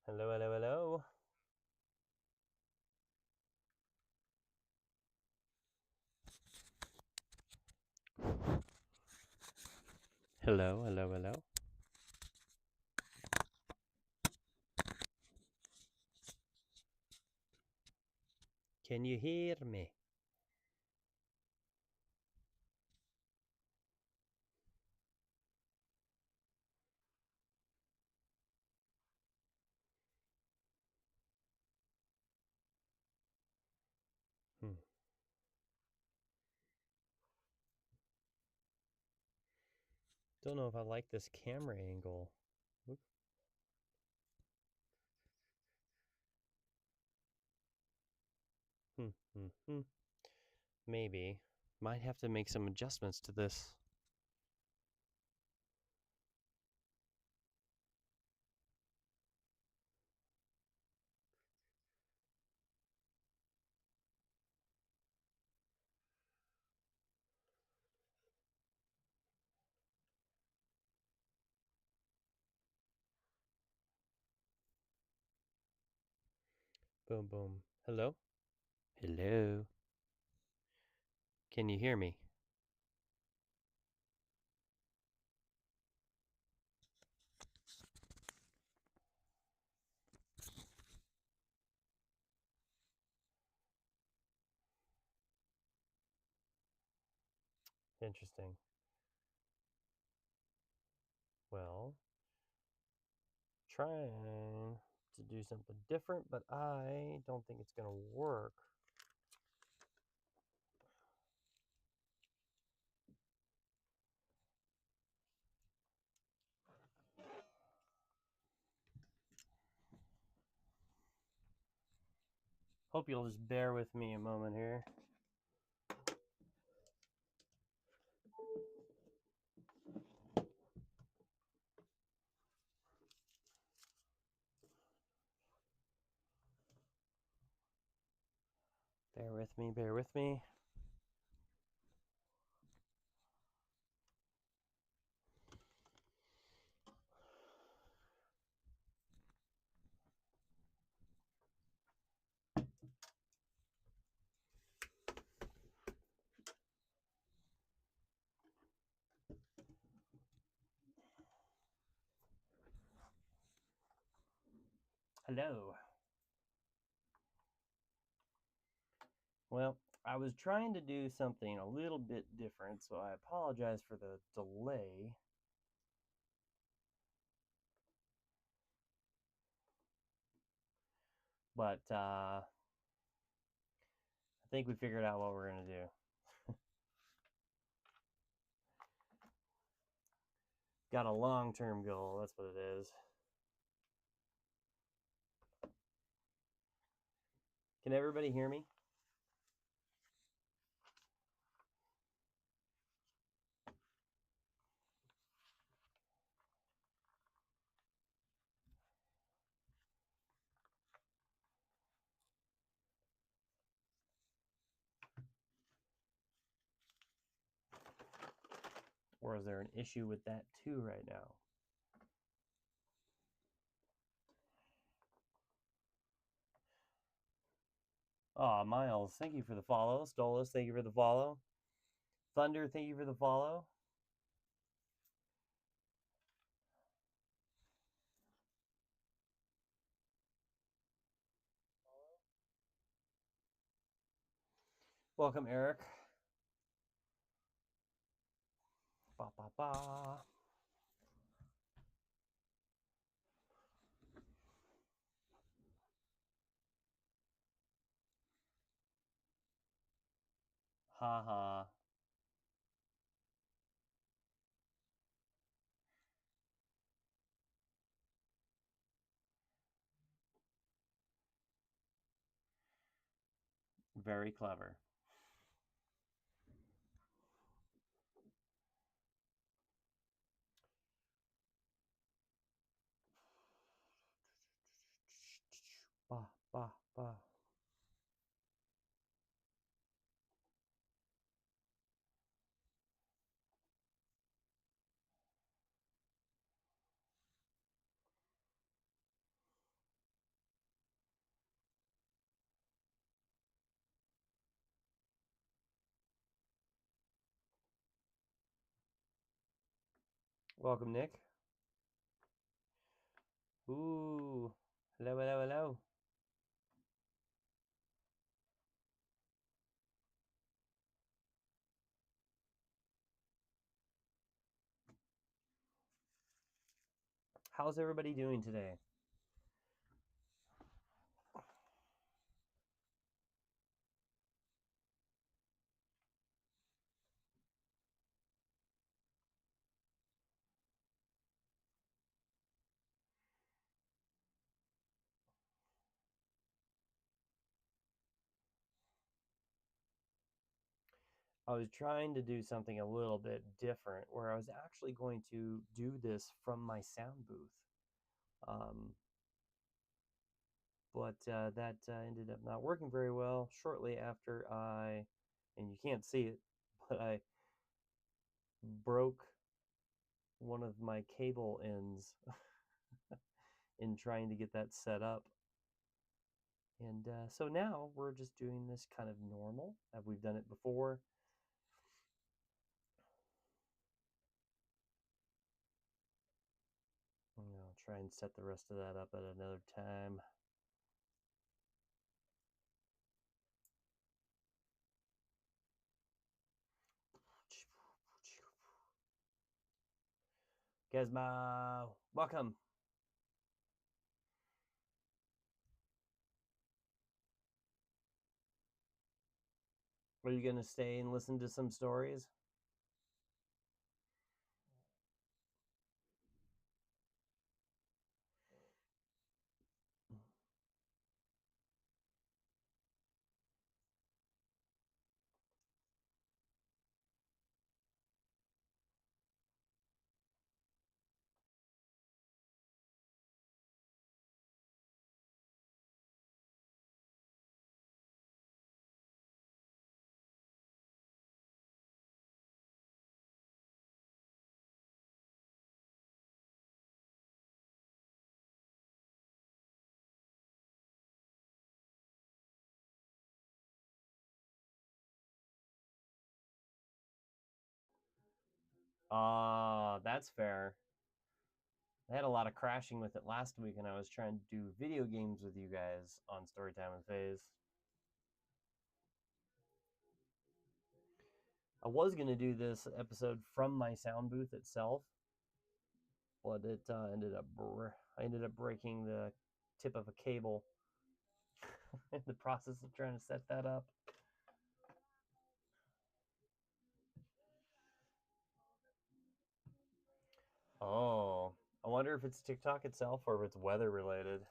Hello, hello, hello. Hello, hello, hello. Can you hear me? Hmm. Don't know if I like this camera angle. Oop. Hmm, hmm, hmm. Maybe. Might have to make some adjustments to this. Boom, boom. Hello? Hello? Can you hear me? Interesting. Well, trying to do something different, but I don't think it's going to work. Hope you'll just bear with me a moment here. Bear with me, bear with me. Hello. Well, I was trying to do something a little bit different, so I apologize for the delay. But I think we figured out what we're going to do. Got a long-term goal, that's what it is. Can everybody hear me? Or is there an issue with that too right now? Aw, Miles, thank you for the follow. Stolas, thank you for the follow. Thunder, thank you for the follow. Welcome, Eric. Ba ba ba. Ha ha. Very clever. Ba ba ba. Welcome, Nick. Ooh. Hello, hello, hello. How's everybody doing today? I was trying to do something a little bit different where I was actually going to do this from my sound booth. Um, but that ended up not working very well shortly after and you can't see it, but I broke one of my cable ends in trying to get that set up. And so now we're just doing this kind of normal. We've done it before. I'll try and set the rest of that up at another time. Gizmo, welcome. Are you going to stay and listen to some stories? That's fair. I had a lot of crashing with it last week, and I was trying to do video games with you guys on Storytime and Phaze. I was going to do this episode from my sound booth itself, but it I ended up breaking the tip of a cable in the process of trying to set that up. Oh, I wonder if it's TikTok itself or if it's weather related.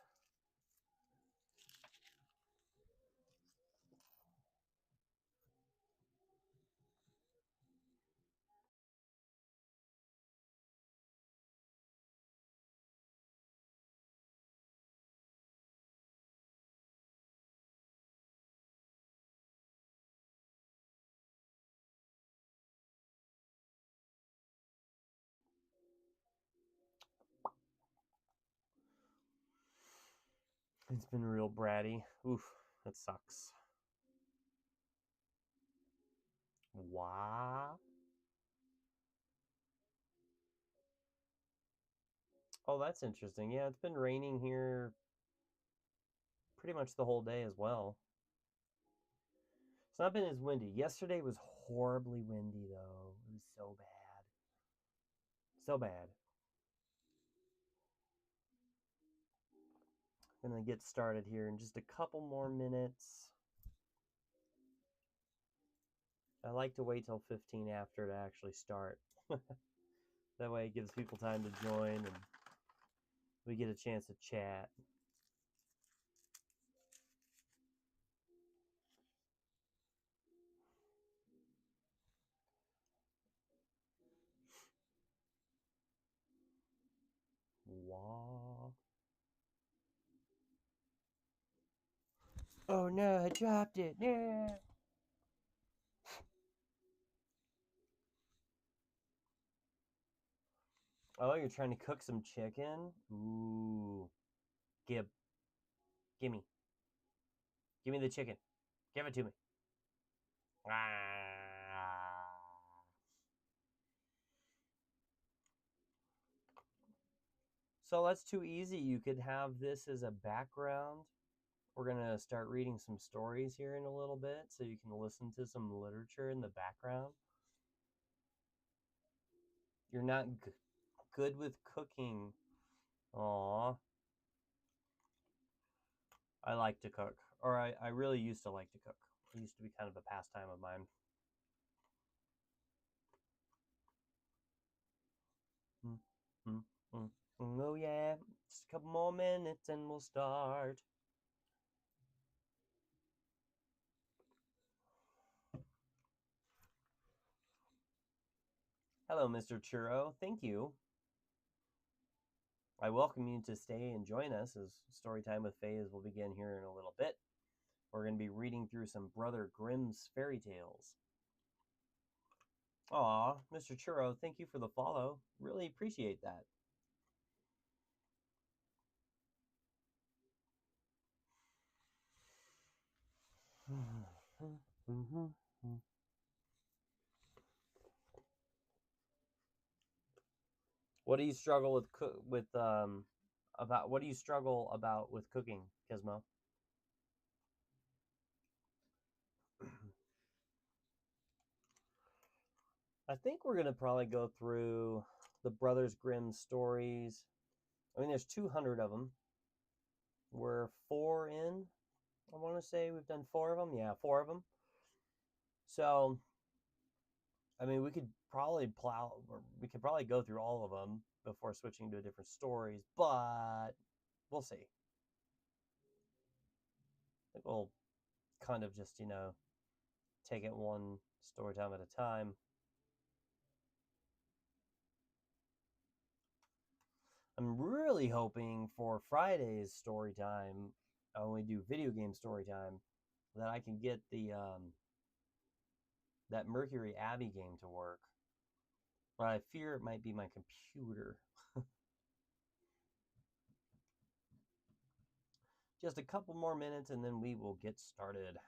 It's been real bratty. Oof, that sucks. Wow. Oh, that's interesting. Yeah, it's been raining here pretty much the whole day as well. It's not been as windy. Yesterday was horribly windy, though. It was so bad. So bad. I'm going to get started here in just a couple more minutes. I like to wait till 15 after to actually start. That way it gives people time to join and we get a chance to chat. Wah. Oh no, I dropped it. Yeah. Oh, you're trying to cook some chicken? Ooh. Gib. Gimme. Give me the chicken. Give it to me. Ah. So that's too easy. You could have this as a background. We're going to start reading some stories here in a little bit so you can listen to some literature in the background. You're not good with cooking. Aw. I like to cook. Or I really used to like to cook. It used to be kind of a pastime of mine. Oh yeah, just a couple more minutes and we'll start. Hello, Mr. Churro. Thank you. I welcome you to stay and join us as Storytime with Phaze will begin here in a little bit. We're going to be reading through some Brother Grimm's fairy tales. Aw, Mr. Churro, thank you for the follow. Really appreciate that. What do you struggle with about what do you struggle about with cooking, Gizmo? I think we're gonna probably go through the Brothers Grimm stories. I mean, there's 200 of them. We're 4 in. I want to say we've done 4 of them. Yeah, 4 of them. So, I mean, we could probably go through all of them before switching to different stories, but we'll see. I think we'll kind of just, take it one story time at a time. I'm really hoping for Friday's story time, when we do video game story time, that I can get the that Mercury Abbey game to work. But I fear it might be my computer. Just a couple more minutes and then we will get started.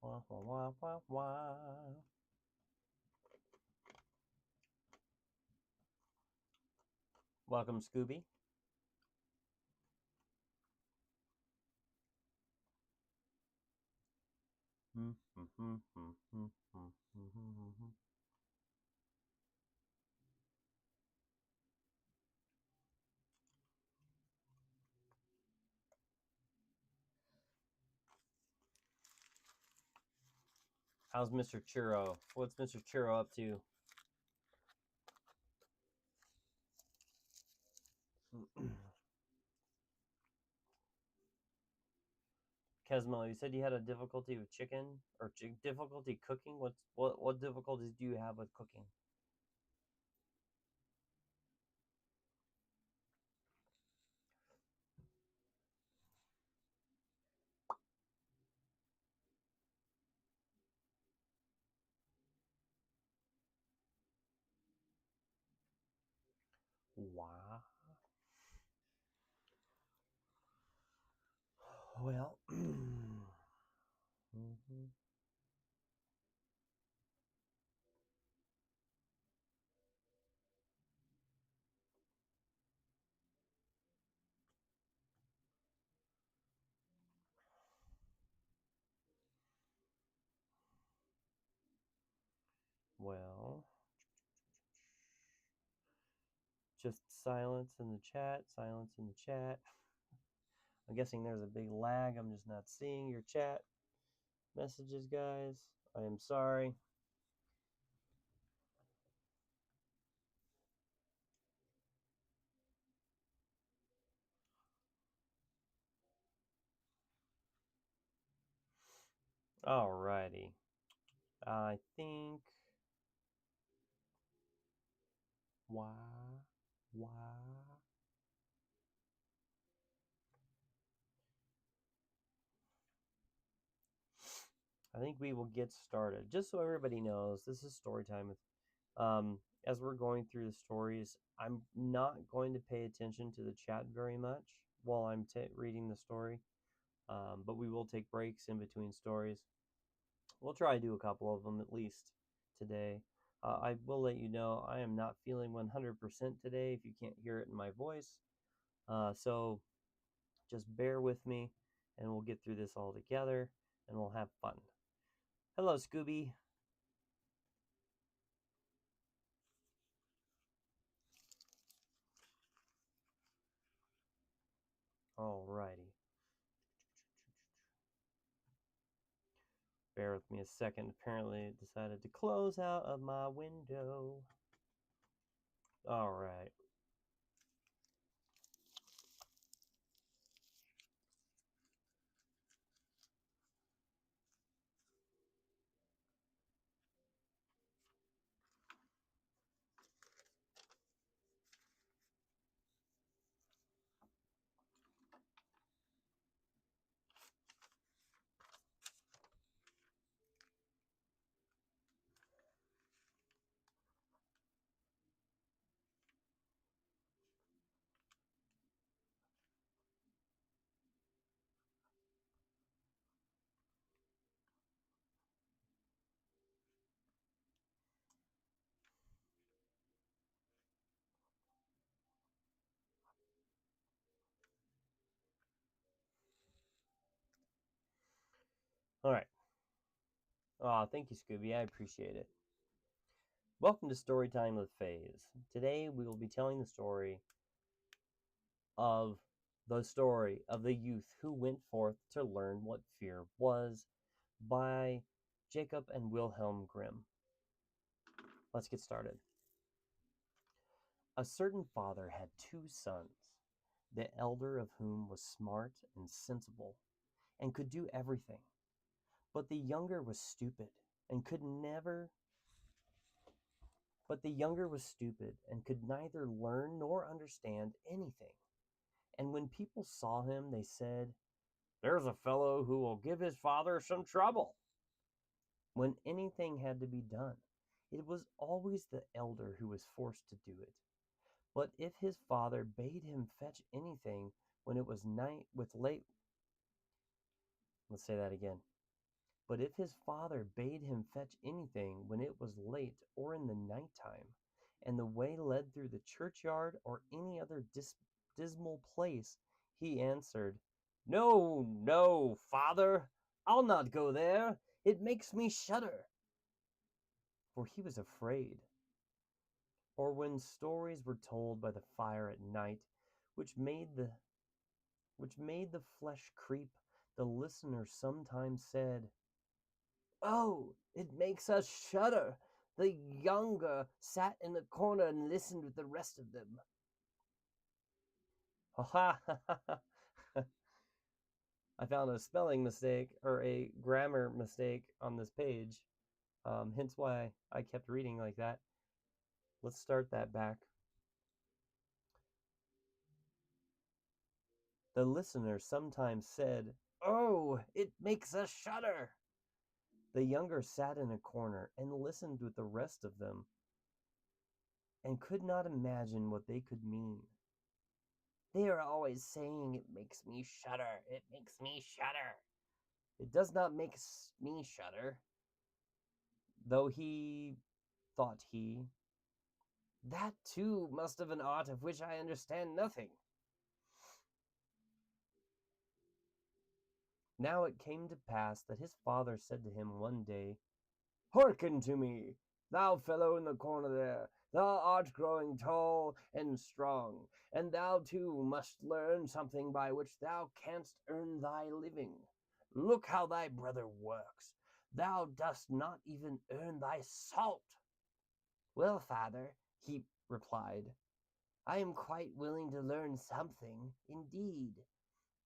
Wah, wah, wah, wah, wah. Welcome, Scooby. How's Mr. Churro? What's Mr. Churro up to? Kesmo, you said you had a difficulty with chicken or difficulty cooking. What difficulties do you have with cooking? Wow. Well, well, just silence in the chat. Silence in the chat. I'm guessing there's a big lag. I'm just not seeing your chat messages, guys. I am sorry. Alrighty. I think. Why? Why? I think we will get started. Just so everybody knows, this is story time. As we're going through the stories, I'm not going to pay attention to the chat very much while I'm reading the story, but we will take breaks in between stories. We'll try to do a couple of them at least today. I will let you know I am not feeling 100% today if you can't hear it in my voice. So just bear with me and we'll get through this all together and we'll have fun. Hello, Scooby. Alrighty. Bear with me a second. Apparently it decided to close out of my window. Alright. Alright. Aw, thank you, Scooby. I appreciate it. Welcome to Storytime with Phaze. Today we will be telling the story of the youth who went forth to learn what fear was by Jacob and Wilhelm Grimm. Let's get started. A certain father had two sons, the elder of whom was smart and sensible and could do everything, but the younger was stupid and could never But the younger was stupid and could neither learn nor understand anything. And when people saw him, they said, "There's a fellow who will give his father some trouble." When anything had to be done, it was always the elder who was forced to do it. But if his father bade him fetch anything when it was night with late, let's say that again. But if his father bade him fetch anything when it was late or in the night time, and the way led through the churchyard or any other dismal place, he answered, "No, no, father, I'll not go there. It makes me shudder." For he was afraid. Or when stories were told by the fire at night, which made the flesh creep, the listener sometimes said, "Oh, it makes us shudder." The younger sat in a corner and listened with the rest of them. Ha ha! I found a spelling mistake or a grammar mistake on this page, hence why I kept reading like that. Let's start that back. The listener sometimes said, "Oh, it makes us shudder." The younger sat in a corner and listened with the rest of them and could not imagine what they could mean. "They are always saying it makes me shudder. It makes me shudder." "It does not make me shudder." Though thought he, "that too must have an art of which I understand nothing." Now it came to pass that his father said to him one day, "Hearken to me, thou fellow in the corner there. Thou art growing tall and strong, and thou too must learn something by which thou canst earn thy living. Look how thy brother works. Thou dost not even earn thy salt." "Well, father," he replied, "I am quite willing to learn something. Indeed,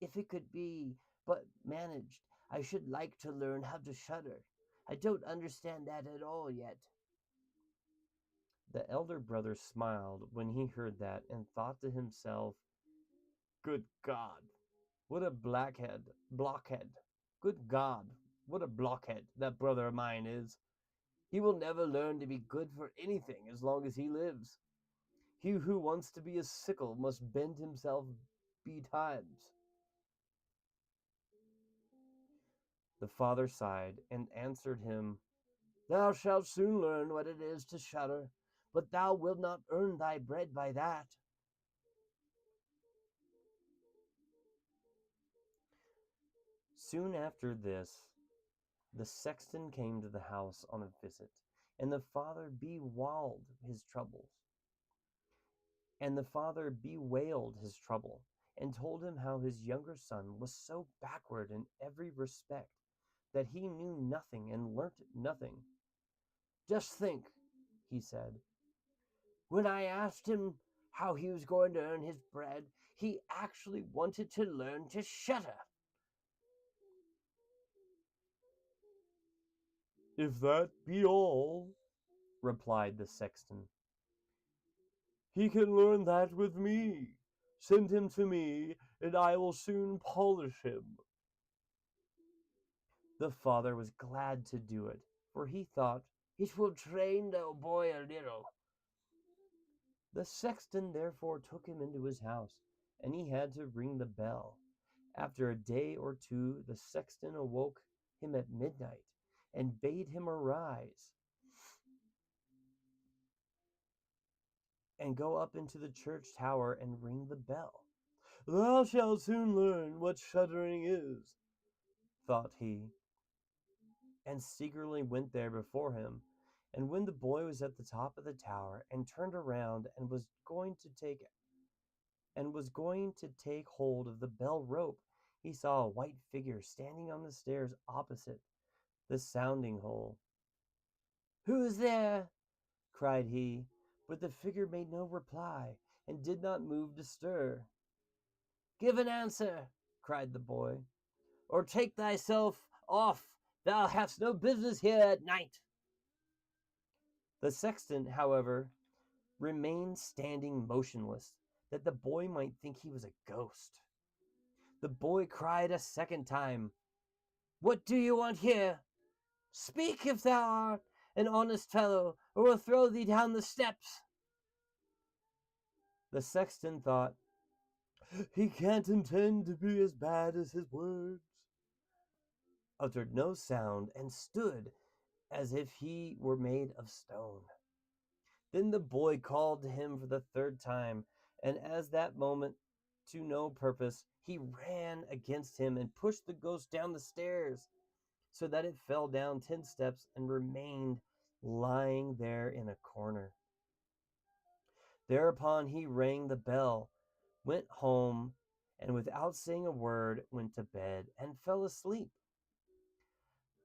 if it could be but managed, I should like to learn how to shudder. I don't understand that at all yet." The elder brother smiled when he heard that and thought to himself, "Good God, what a blockhead. Good God, what a blockhead that brother of mine is. He will never learn to be good for anything as long as he lives. He who wants to be a sickle must bend himself betimes." The father sighed and answered him, Thou shalt soon learn what it is to shudder, but thou wilt not earn thy bread by that. Soon after this, the sexton came to the house on a visit, and the father bewailed his troubles. And the father bewailed his trouble, and told him how his younger son was so backward in every respect that he knew nothing and learnt nothing. Just think, he said, when I asked him how he was going to earn his bread, he actually wanted to learn to shudder. If that be all, replied the sexton, he can learn that with me. Send him to me, and I will soon polish him. The father was glad to do it, for he thought, it will train the boy a little. The sexton therefore took him into his house, and he had to ring the bell. After a day or two, the sexton awoke him at midnight, and bade him arise and go up into the church tower and ring the bell. Thou shalt soon learn what shuddering is, thought he, and secretly went there before him. And when the boy was at the top of the tower and turned around and was going to take hold of the bell rope, he saw a white figure standing on the stairs opposite the sounding hole. Who's there? Cried he, but the figure made no reply and did not move to stir. Give an answer, cried the boy, or take thyself off. Thou hast no business here at night. The sexton, however, remained standing motionless, that the boy might think he was a ghost. The boy cried a second time, What do you want here? Speak if thou art an honest fellow, or we'll throw thee down the steps. The sexton thought, he can't intend to be as bad as his words, uttered no sound, and stood as if he were made of stone. Then the boy called to him for the third time, and as that moment to no purpose, he ran against him and pushed the ghost down the stairs, so that it fell down 10 steps and remained lying there in a corner. Thereupon he rang the bell, went home, and without saying a word went to bed and fell asleep.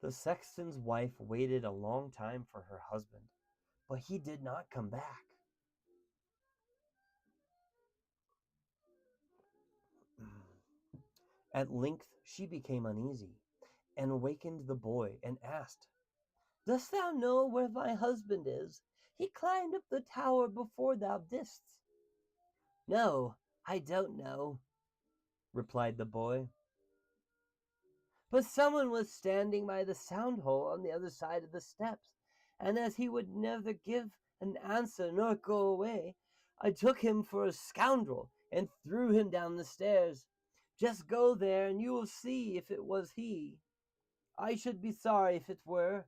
The sexton's wife waited a long time for her husband, but he did not come back. At length she became uneasy, and awakened the boy, and asked, Dost thou know where my husband is? He climbed up the tower before thou didst. No, I don't know, replied the boy. But someone was standing by the sound hole on the other side of the steps, and as he would neither give an answer nor go away, I took him for a scoundrel and threw him down the stairs. Just go there and you will see if it was he. I should be sorry if it were.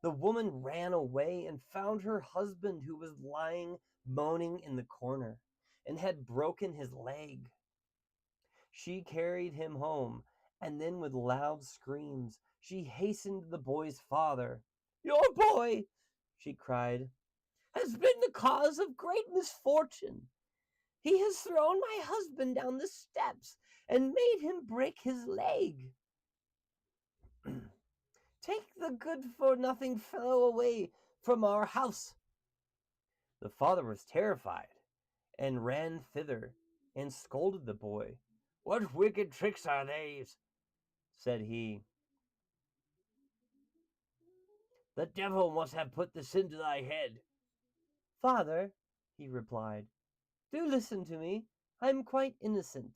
The woman ran away and found her husband, who was lying moaning in the corner and had broken his leg. She carried him home, and then with loud screams she hastened to the boy's father. Your boy, she cried, has been the cause of great misfortune. He has thrown my husband down the steps and made him break his leg. Take the good-for-nothing fellow away from our house. The father was terrified and ran thither and scolded the boy. What wicked tricks are these? Said he. The devil must have put this into thy head. Father, he replied, do listen to me. I am quite innocent.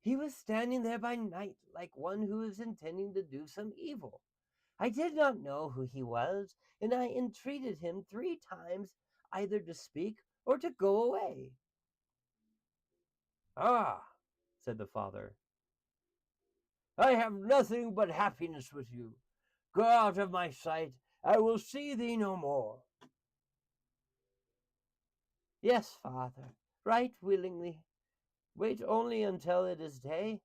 He was standing there by night like one who is intending to do some evil. I did not know who he was, and I entreated him 3 times either to speak or to go away. Ah, said the father, I have nothing but happiness with you. Go out of my sight, I will see thee no more. Yes, father, right willingly. Wait only until it is day.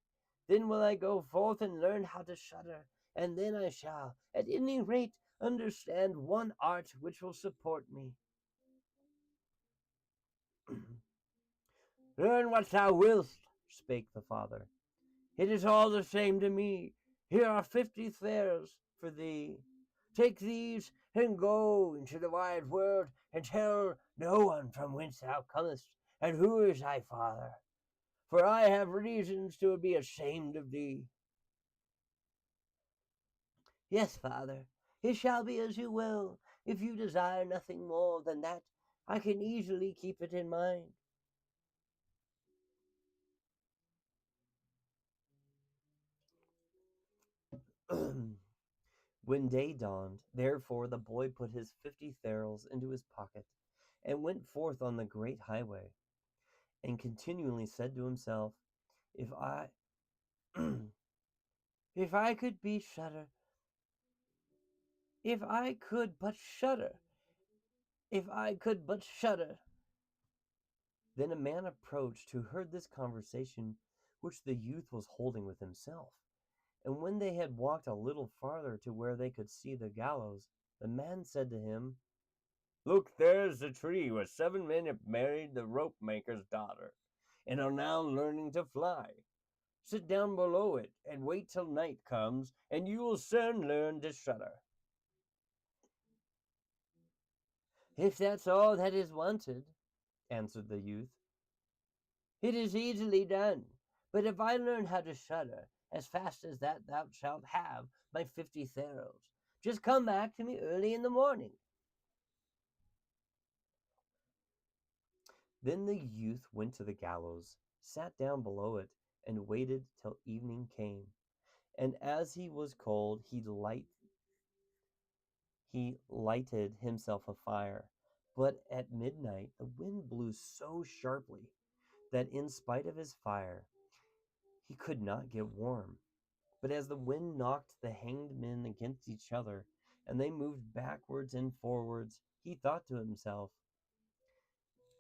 Then will I go forth and learn how to shudder, and then I shall, at any rate, understand one art which will support me. Learn what thou wilt, spake the father. It is all the same to me. Here are 50 thares for thee. Take these and go into the wide world, and tell no one from whence thou comest, and who is thy father. For I have reasons to be ashamed of thee. Yes, father, it shall be as you will. If you desire nothing more than that, I can easily keep it in mind. When day dawned, therefore, the boy put his 50 therals into his pocket, and went forth on the great highway, and continually said to himself, If I if I could be shudder, if I could but shudder, if I could but shudder. Then a man approached who heard this conversation which the youth was holding with himself. And when they had walked a little farther to where they could see the gallows, the man said to him, Look, there's the tree where 7 men have married the rope maker's daughter, and are now learning to fly. Sit down below it, and wait till night comes, and you will soon learn to shudder. If that's all that is wanted, answered the youth, it is easily done. But if I learn how to shudder, as fast as that thou shalt have my 50 therals. Just come back to me early in the morning. Then the youth went to the gallows, sat down below it, and waited till evening came. And as he was cold, he lighted himself a fire. But at midnight the wind blew so sharply that in spite of his fire he could not get warm. But as the wind knocked the hanged men against each other, and they moved backwards and forwards, he thought to himself,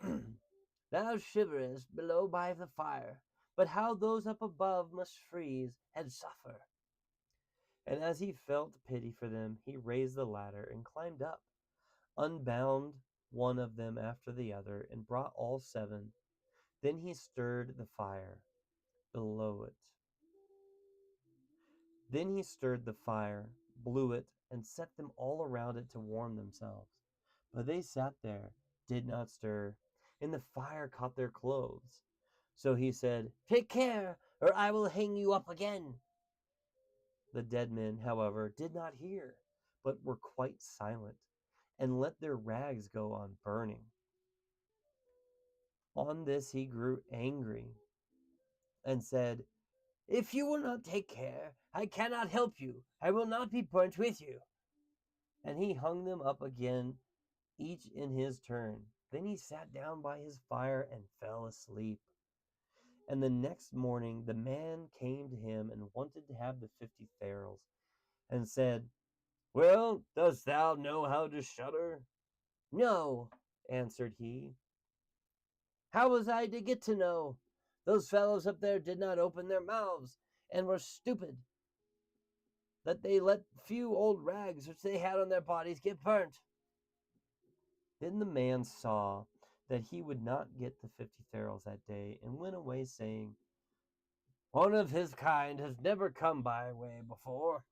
Thou shiverest below by the fire, but how those up above must freeze and suffer. And as he felt pity for them, he raised the ladder and climbed up, unbound one of them after the other, and brought all 7. Then he stirred the fire below it. Then he stirred the fire, blew it, and set them all around it to warm themselves. But they sat there, did not stir, and the fire caught their clothes. So he said, Take care, or I will hang you up again. The dead men, however, did not hear, but were quite silent, and let their rags go on burning. On this he grew angry, and said, If you will not take care, I cannot help you. I will not be burnt with you. And he hung them up again, each in his turn. Then he sat down by his fire and fell asleep. And the next morning the man came to him and wanted to have the 50 therals, and said, Well, dost thou know how to shudder? No, answered he. How was I to get to know? Those fellows up there did not open their mouths, and were stupid, that they let few old rags which they had on their bodies get burnt. Then the man saw that he would not get the 50 therals that day, and went away, saying, One of his kind has never come by way before.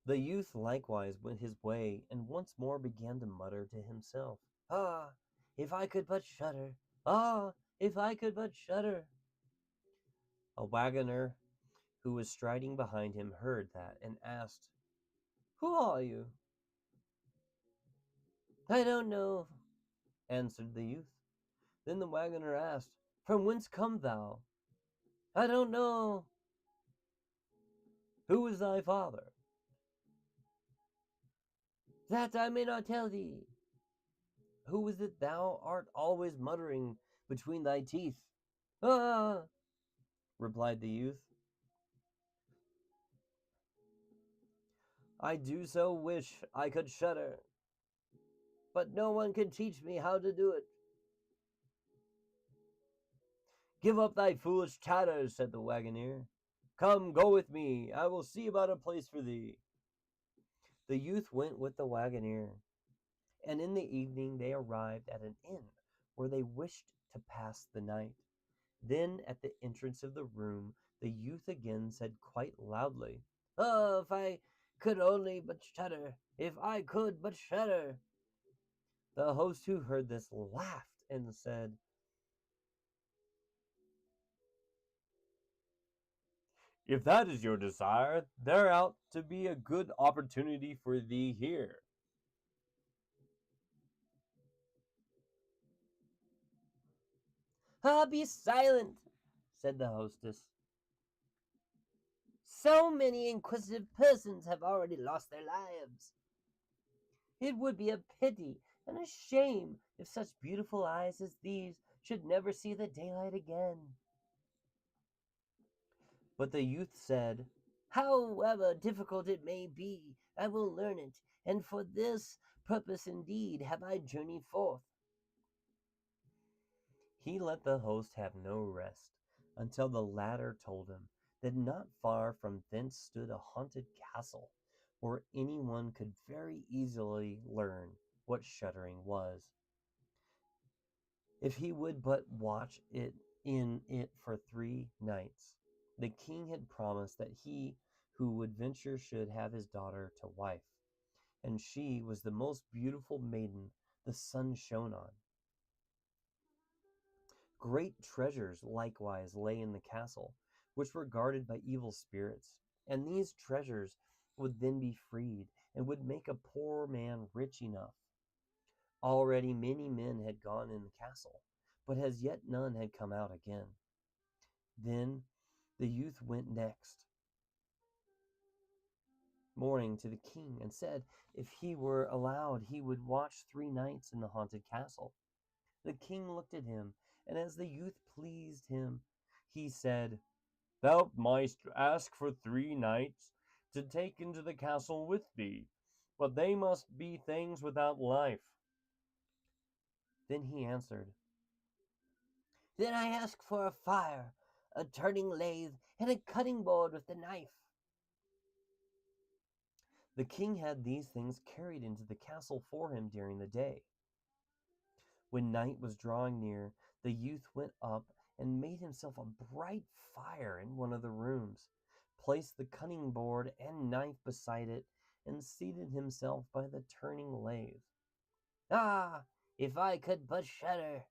The youth likewise went his way, and once more began to mutter to himself, Ah, if I could but shudder! Ah, if I could but shudder! A wagoner who was striding behind him heard that, and asked, Who are you? I don't know, answered the youth. Then the wagoner asked, From whence come thou? I don't know. Who is thy father? That I may not tell thee. Who is it thou art always muttering between thy teeth? Ah, replied the youth. I do so wish I could shudder, but no one can teach me how to do it. Give up thy foolish chatter, said the wagoner. Come, go with me. I will see about a place for thee. The youth went with the wagoner, and in the evening they arrived at an inn where they wished to pass the night. Then, at the entrance of the room, the youth again said quite loudly, Oh, if I could only but shudder! If I could but shudder! The host, who heard this, laughed and said, If that is your desire, there ought to be a good opportunity for thee here. Ah, be silent, said the hostess. So many inquisitive persons have already lost their lives. It would be a pity and a shame if such beautiful eyes as these should never see the daylight again. But the youth said, However difficult it may be, I will learn it, and for this purpose indeed have I journeyed forth. He let the host have no rest until the latter told him that not far from thence stood a haunted castle where anyone could very easily learn what shuddering was, if he would but watch it in it for 3 nights. The king had promised that he who would venture should have his daughter to wife, and she was the most beautiful maiden the sun shone on. Great treasures likewise lay in the castle, which were guarded by evil spirits, and these treasures would then be freed, and would make a poor man rich enough. Already many men had gone in the castle, but as yet none had come out again. Then the youth went next morning to the king, and said if he were allowed he would watch 3 nights in the haunted castle. The king looked at him, and as the youth pleased him, he said, Thou mightst ask for 3 nights to take into the castle with thee, but they must be things without life. Then he answered, Then I ask for a fire, a turning lathe, and a cutting board with the knife. The king had these things carried into the castle for him during the day. When night was drawing near, the youth went up and made himself a bright fire in one of the rooms, placed the cutting board and knife beside it, and seated himself by the turning lathe. Ah, if I could but shudder,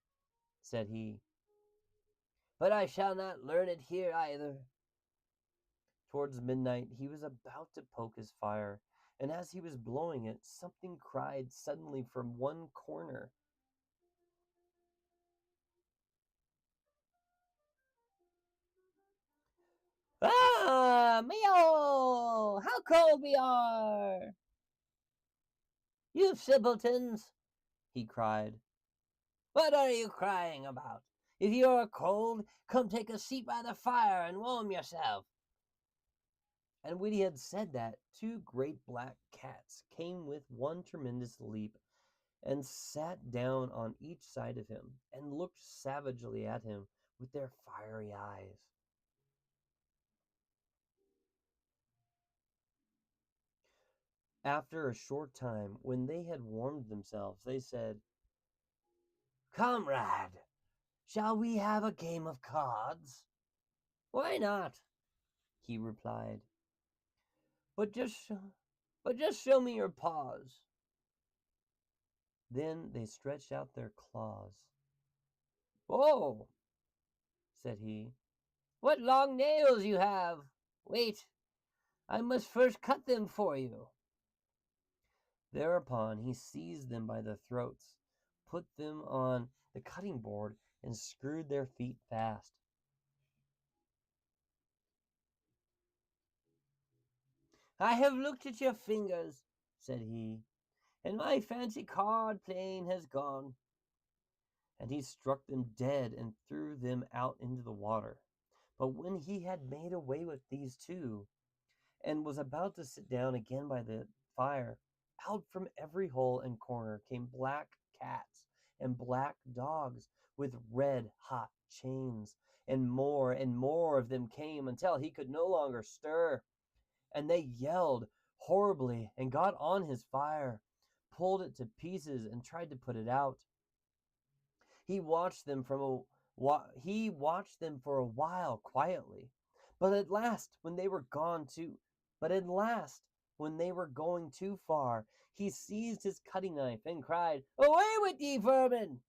said he, but I shall not learn it here either. Towards midnight he was about to poke his fire, and as he was blowing it, something cried suddenly from one corner, Ah, meow! How cold we are! You simpletons, he cried. What are you crying about? If you are cold, come take a seat by the fire and warm yourself. And when he had said that, 2 great black cats came with one tremendous leap and sat down on each side of him and looked savagely at him with their fiery eyes. After a short time, when they had warmed themselves, they said, Comrade, shall we have a game of cards? Why not? He replied. But just show me your paws. Then they stretched out their claws. Oh, said he, what long nails you have! Wait, I must first cut them for you. Thereupon he seized them by the throats, put them on the cutting board, and screwed their feet fast. I have looked at your fingers, said he, and my fancy card playing has gone. And he struck them dead and threw them out into the water. But when he had made away with these two, and was about to sit down again by the fire, out from every hole and corner came black cats and black dogs with red hot chains, and more of them came until he could no longer stir. And they yelled horribly and got on his fire, pulled it to pieces, and tried to put it out. He watched them he watched them for a while quietly, but at last, when they were going too far, he seized his cutting knife and cried, "Away with ye, vermin!"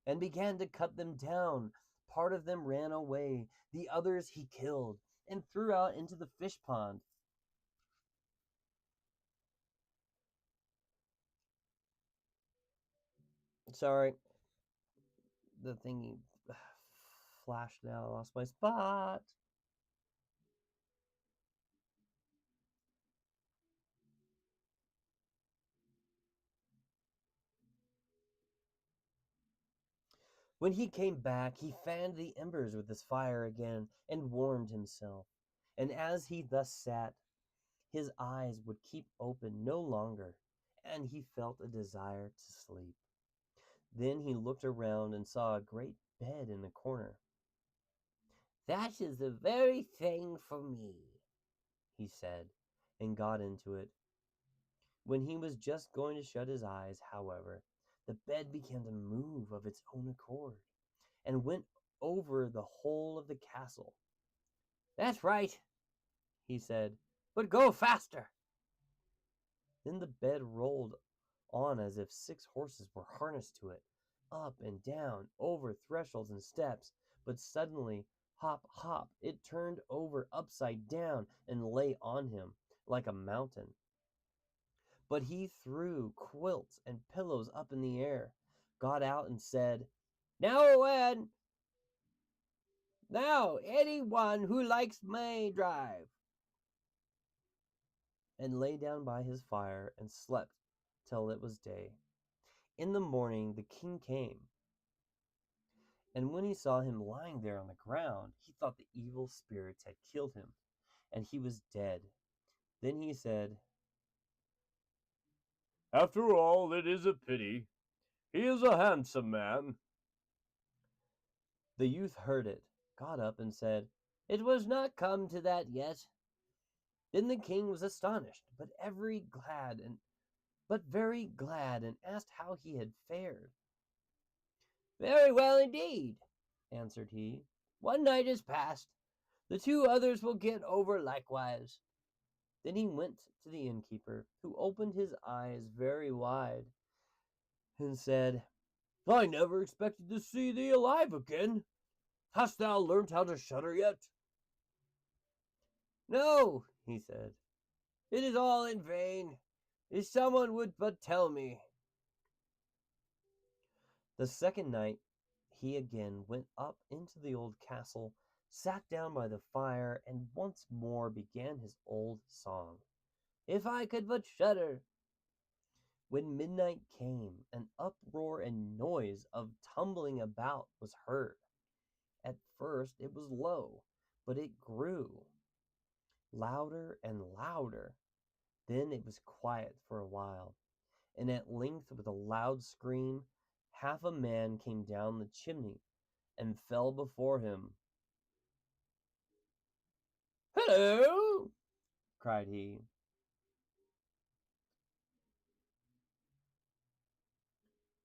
and began to cut them down. Part of them ran away, the others he killed and threw out into the fish pond. Sorry, the thingy flashed out. I lost my spot. When he came back, he fanned the embers with his fire again and warmed himself. And as he thus sat, his eyes would keep open no longer, and he felt a desire to sleep. Then he looked around and saw a great bed in the corner. "That is the very thing for me," he said, and got into it. When he was just going to shut his eyes, however, the bed began to move of its own accord, and went over the whole of the castle. "That's right," he said, "but go faster." Then the bed rolled on as if 6 horses were harnessed to it, up and down, over thresholds and steps, but suddenly, hop, hop, it turned over upside down and lay on him like a mountain. But he threw quilts and pillows up in the air, got out and said, Now any one who likes may drive," and lay down by his fire and slept till it was day. In the morning the king came, and when he saw him lying there on the ground, he thought the evil spirits had killed him, and he was dead. Then he said, After all, it is a pity. He is a handsome man. The youth heard it, got up, and said, "It was not come to that yet." Then the king was astonished, but very glad, and asked how he had fared. "Very well indeed," answered he. "One night is past. The 2 others will get over likewise." Then he went to the innkeeper, who opened his eyes very wide, and said, "I never expected to see thee alive again. Hast thou learnt how to shudder yet?" "No," he said, "it is all in vain. If someone would but tell me." The second night he again went up into the old castle, sat down by the fire, and once more began his old song, "If I could but shudder." When midnight came, an uproar and noise of tumbling about was heard. At first it was low, but it grew louder and louder. Then it was quiet for a while, and at length, with a loud scream, half a man came down the chimney and fell before him. "Hello!" cried he.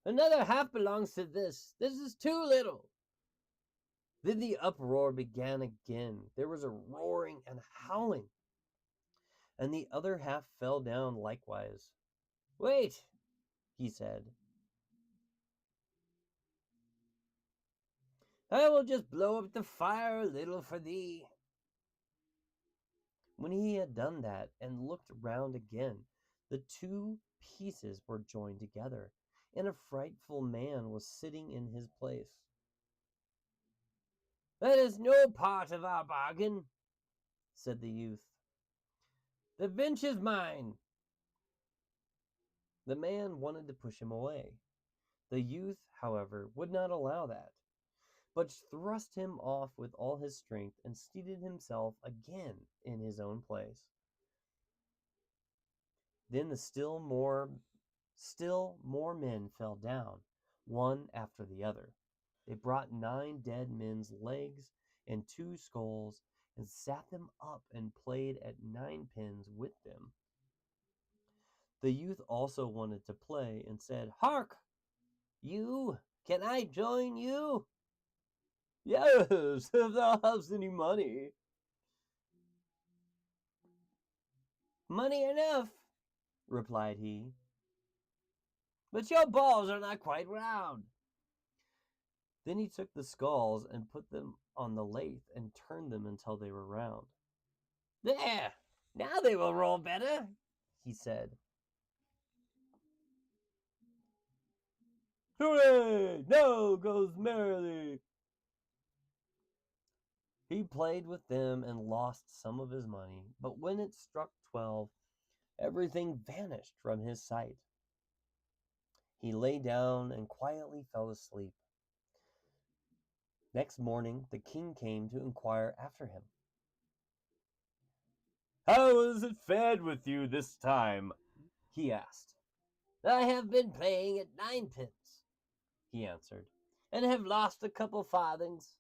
"Another half belongs to this. This is too little." Then the uproar began again. There was a roaring and howling, and the other half fell down likewise. "Wait," he said. "I will just blow up the fire a little for thee." When he had done that and looked round again, the 2 pieces were joined together, and a frightful man was sitting in his place. "That is no part of our bargain," said the youth. "The bench is mine." The man wanted to push him away. The youth, however, would not allow that, but thrust him off with all his strength and seated himself again in his own place. Then still more men fell down, one after the other. They brought 9 dead men's legs and 2 skulls and sat them up and played at 9-pins with them. The youth also wanted to play and said, "Hark, you, can I join you?" "Yes, if thou hast any money." "Money enough," replied he, "but your balls are not quite round." Then he took the skulls and put them on the lathe and turned them until they were round. "There, now they will roll better," he said. "Hooray! Now goes merrily." He played with them and lost some of his money, but when it struck 12, everything vanished from his sight. He lay down and quietly fell asleep. Next morning, the king came to inquire after him. "How has it fared with you this time?" he asked. "I have been playing at 9-pins," he answered, "and have lost a couple farthings."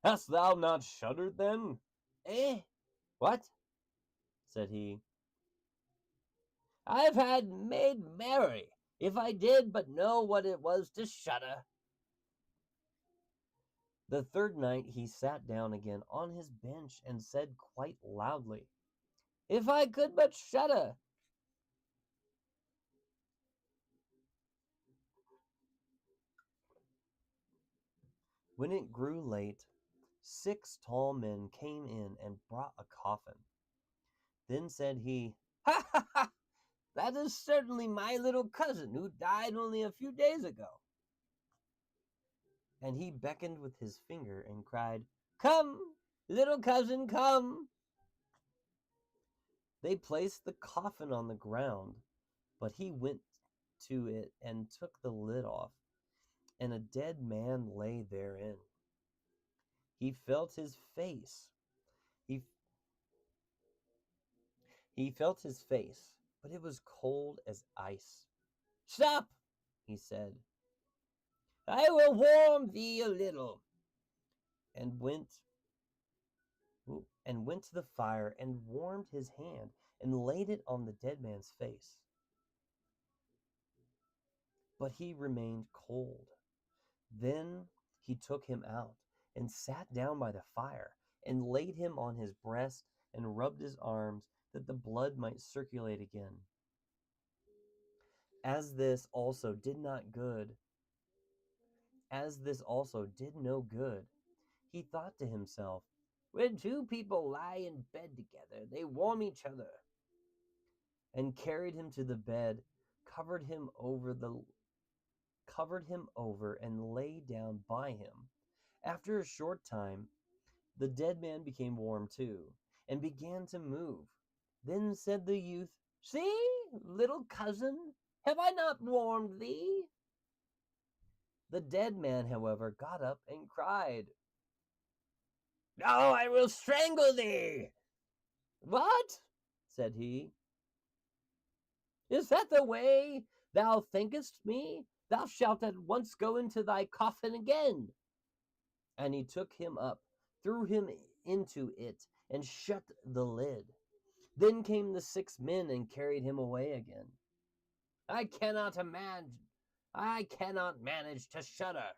"Hast thou not shuddered then?" "Eh? "What?" said he. I've had made merry, if I did but know what it was to shudder." The third night he sat down again on his bench and said quite loudly, "If I could but shudder." When it grew late, 6 tall men came in and brought a coffin. Then said he, "Ha ha ha! That is certainly my little cousin who died only a few days ago." and he beckoned with his finger and cried, "Come, little cousin, come." They placed the coffin on the ground, but he went to it and took the lid off, and a dead man lay therein. He felt his face. He felt his face, but it was cold as ice. "Stop," he said. "I will warm thee a little." And went to the fire and warmed his hand and laid it on the dead man's face. But he remained cold. Then he took him out and sat down by the fire and laid him on his breast and rubbed his arms that the blood might circulate again. As this also did no good, he thought to himself, "When 2 people lie in bed together, they warm each other." and carried him to the bed, covered him over and lay down by him. After a short time, the dead man became warm too, and began to move. Then said the youth, "See, little cousin, have I not warmed thee?" The dead man, however, got up and cried, "Now I will strangle thee." "What?" said he. "Is that the way thou thinkest me? Thou shalt at once go into thy coffin again." And he took him up, threw him into it, and shut the lid. Then came the 6 men and carried him away again. I cannot manage to shudder,"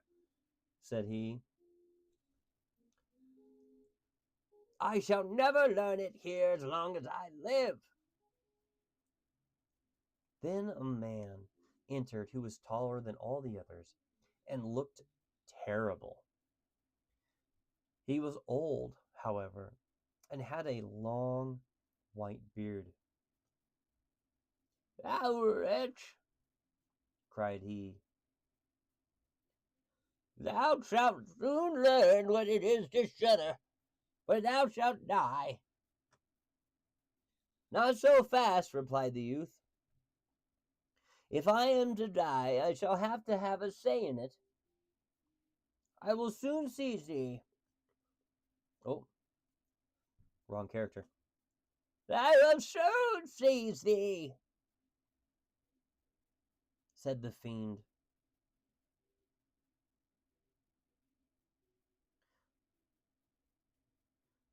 said he. "I shall never learn it here as long as I live." Then a man entered who was taller than all the others and looked terrible. He was old, however, and had a long white beard. "Thou wretch," cried he, "thou shalt soon learn what it is to shudder, for thou shalt die." "Not so fast," replied the youth. If I am to die, I shall have to have a say in it. I will soon seize thee. Oh, wrong character. I will soon seize thee, said the fiend.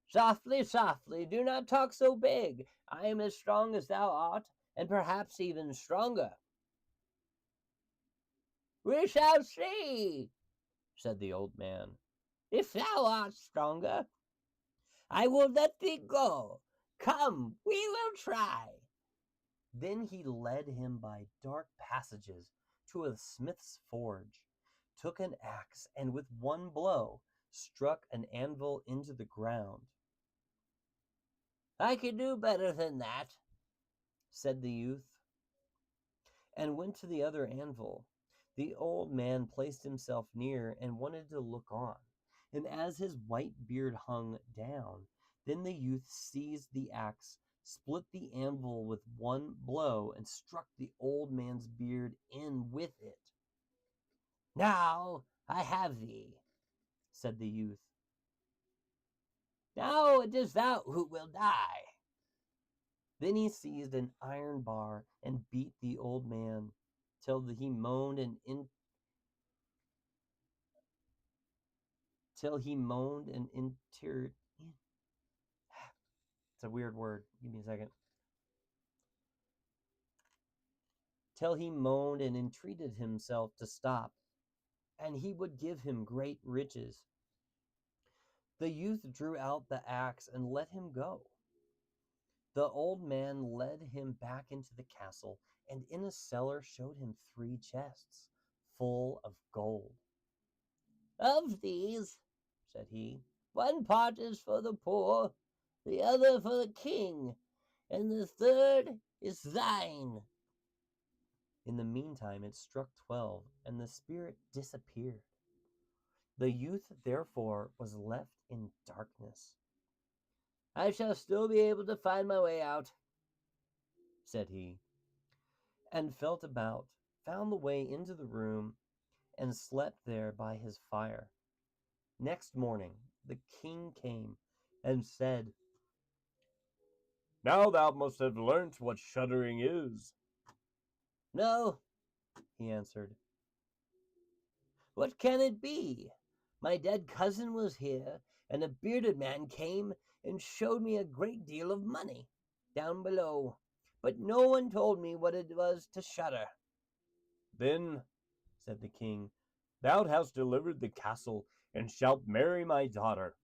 Softly, softly, do not talk so big. I am as strong as thou art, and perhaps even stronger. We shall see, said the old man. If thou art stronger, I will let thee go. Come, we will try. Then he led him by dark passages to a smith's forge, took an axe, and with one blow struck an anvil into the ground. I can do better than that, said the youth, and went to the other anvil. The old man placed himself near and wanted to look on, and as his white beard hung down, then the youth seized the axe, split the anvil with one blow, and struck the old man's beard in with it. Now I have thee, said the youth. Now it is thou who will die. Then he seized an iron bar and beat the old man till he moaned and inter. It's a weird word. Give me a second. Till he moaned and entreated himself to stop, and he would give him great riches. The youth drew out the axe and let him go. The old man led him back into the castle, and in a cellar showed him 3 chests full of gold. Of these, said he, one part is for the poor, the other for the king, and the third is thine. In the meantime it struck 12, and the spirit disappeared. The youth, therefore, was left in darkness. I shall still be able to find my way out, said he, and felt about, found the way into the room, and slept there by his fire. Next morning the king came and said, Now thou must have learnt what shuddering is. No, he answered. What can it be? My dead cousin was here, and a bearded man came and showed me a great deal of money down below, but no one told me what it was to shudder. Then, said the king, thou hast delivered the castle, and shalt marry my daughter.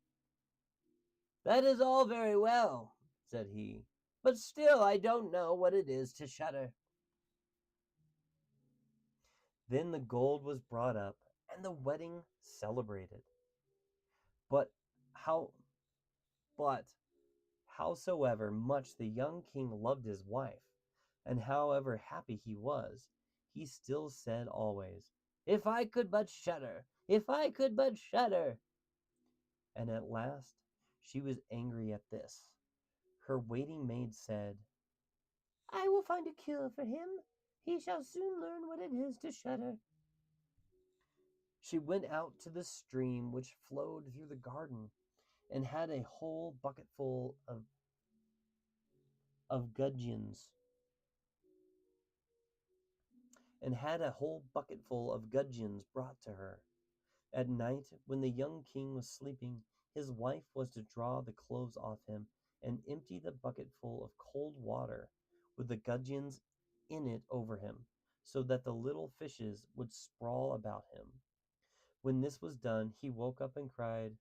That is all very well, said he, but still I don't know what it is to shudder. Then the gold was brought up, and the wedding celebrated. But how but howsoever much the young king loved his wife, and however happy he was, he still said always, If I could but shudder, if I could but shudder. And at last she was angry at this. Her waiting maid said, I will find a cure for him. He shall soon learn what it is to shudder. She went out to the stream which flowed through the garden, and had a whole bucketful of gudgeons, brought to her. At night, when the young king was sleeping, his wife was to draw the clothes off him and empty the bucketful of cold water with the gudgeons in it over him, so that the little fishes would sprawl about him. When this was done, he woke up and cried,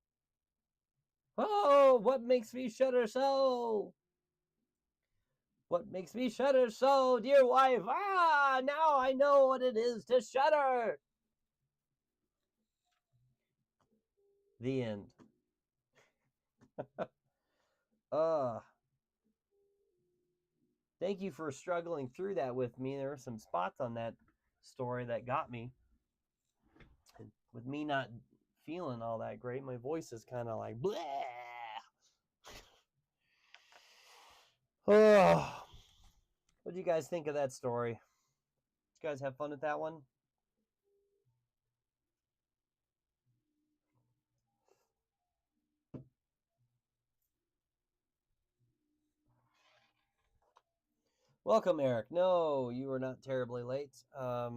Oh, what makes me shudder so? What makes me shudder so, dear wife? Ah, now I know what it is to shudder. The end. Thank you for struggling through that with me. There were some spots on that story that got me. And with me not feeling all that great, my voice is kind of like bleh. Oh, what do you guys think of that story? you guys have fun with that one? Welcome, Eric. No, you were not terribly late. I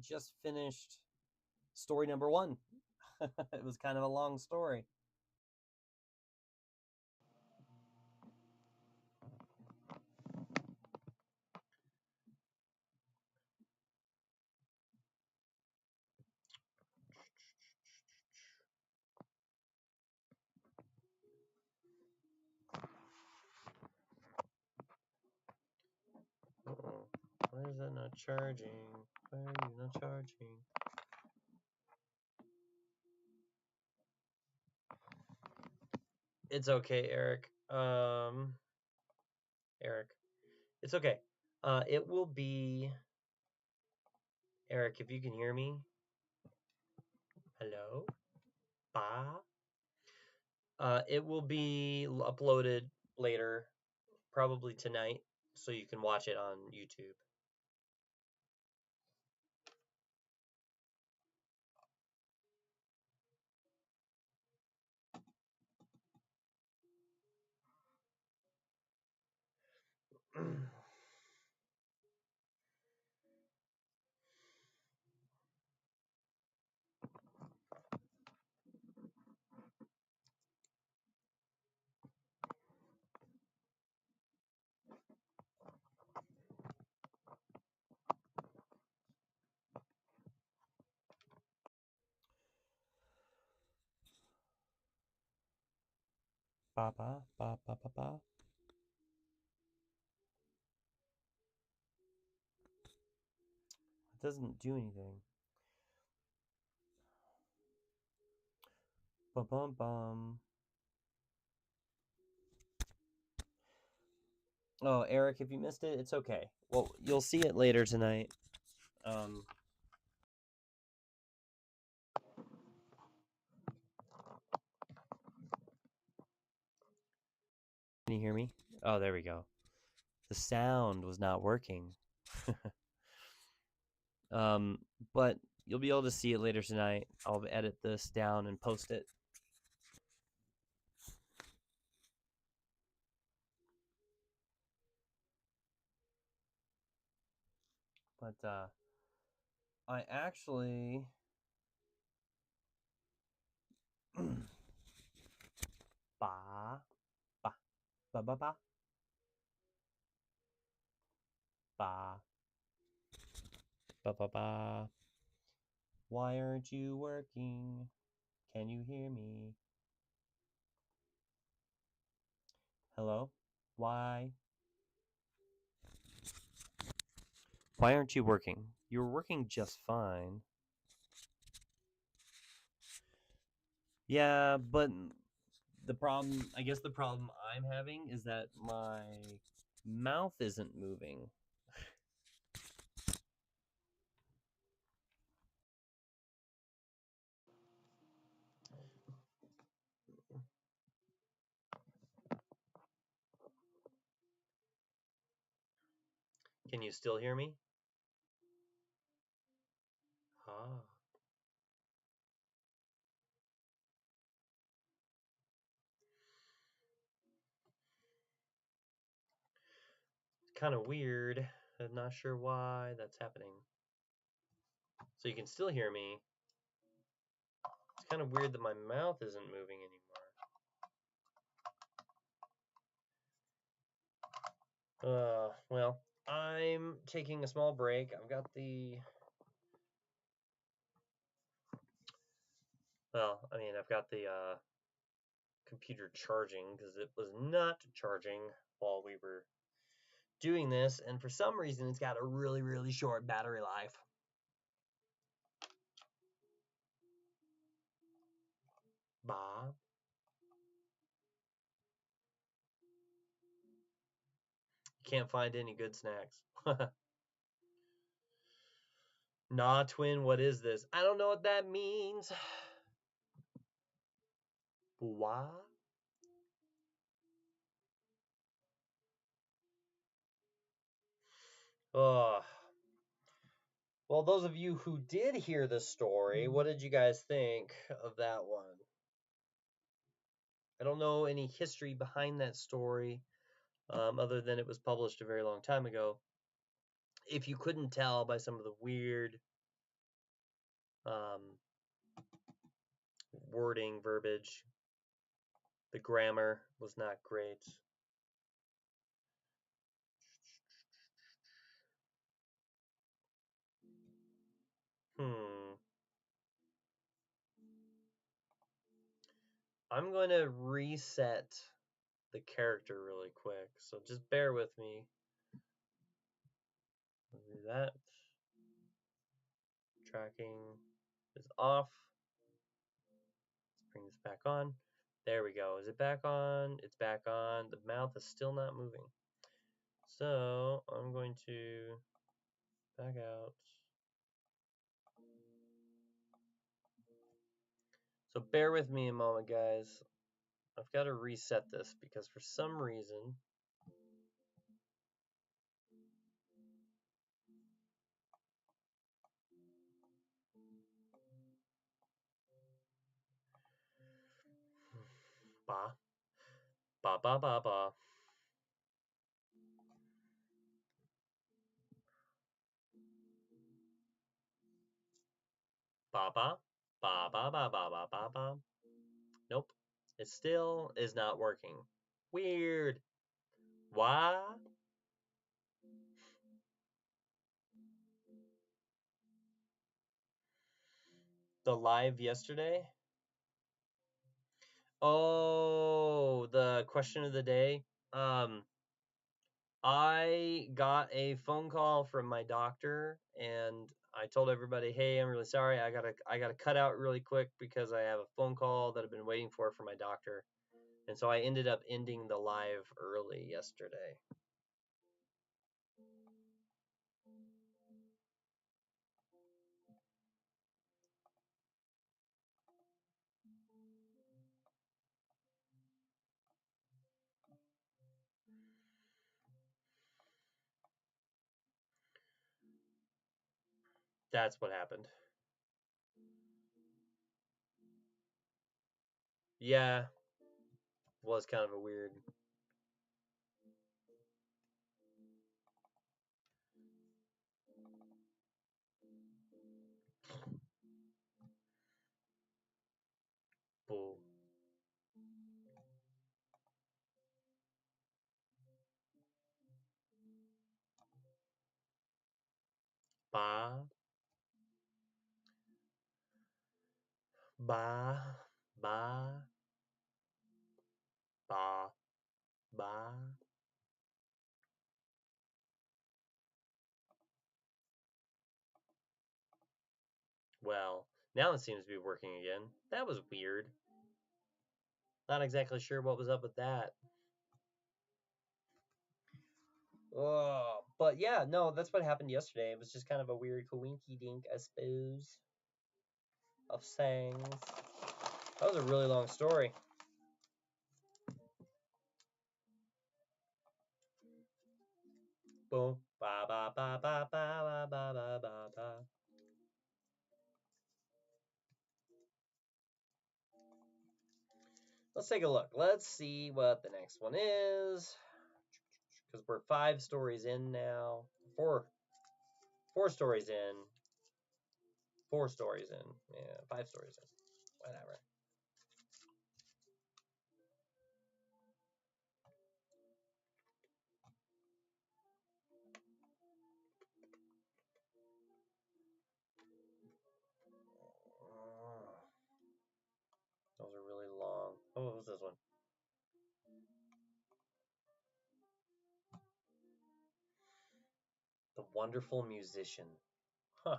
just finished story number 1. It was kind of a long story. Uh-oh. Why is that not charging? Why are you not charging? It's okay, Eric. Eric. It's okay. It will be... Eric, if you can hear me. Hello? Ba? It will be uploaded later, probably tonight, so you can watch it on YouTube. Ba ba ba ba ba ba. It doesn't do anything. Bum bum bum. Oh, Eric, if you missed it, it's okay. Well, you'll see it later tonight. Can you hear me? Oh, there we go. The sound was not working. But you'll be able to see it later tonight. I'll edit this down and post it. But I actually ba ba ba ba ba ba ba ba ba. Why aren't you working? Can you hear me? Hello? Why? Why aren't you working? You're working just fine. Yeah, but the problem, I guess the problem I'm having is that my mouth isn't moving. Can you still hear me? Ah. It's kind of weird. I'm not sure why that's happening. So you can still hear me. It's kind of weird that my mouth isn't moving anymore. Well, I'm taking a small break. I've got I've got the computer charging because it was not charging while we were doing this, and for some reason it's got a really, really short battery life. Bah. Can't find any good snacks. Nah, twin, what is this? I don't know what that means. What? Oh, Well, those of you who did hear the story, what did you guys think of that one? I don't know any history behind that story, other than it was published a very long time ago. If you couldn't tell by some of the weird wording, verbiage, the grammar was not great. I'm going to reset the character really quick, so just bear with me. I'll do that. Tracking is off. Let's bring this back on. There we go. Is it back on? It's back on. The mouth is still not moving. So I'm going to back out. So bear with me a moment, guys. I've got to reset this because for some reason ba ba ba ba ba ba ba ba ba ba ba ba ba ba. Nope. It still is not working. Weird. Why? The live yesterday? Oh, the question of the day. I got a phone call from my doctor, and I told everybody, "Hey, I'm really sorry. I gotta cut out really quick because I have a phone call that I've been waiting for from my doctor." And so I ended up ending the live early yesterday. That's what happened. Yeah, was kind of a weird. Bull. Ba ba ba ba ba. Well, now it seems to be working again. That was weird. Not exactly sure what was up with that. Oh, but yeah, no, that's what happened yesterday. It was just kind of a weird coinky dink, I suppose, of sayings. That was a really long story. Boom, ba ba ba ba ba ba ba ba ba ba. Let's take a look. Let's see what the next one is, because we're 5 stories in now. Four stories in. 4 stories in. Yeah, 5 stories in. Whatever. Those are really long. Oh, what was this one? The Wonderful Musician. Huh.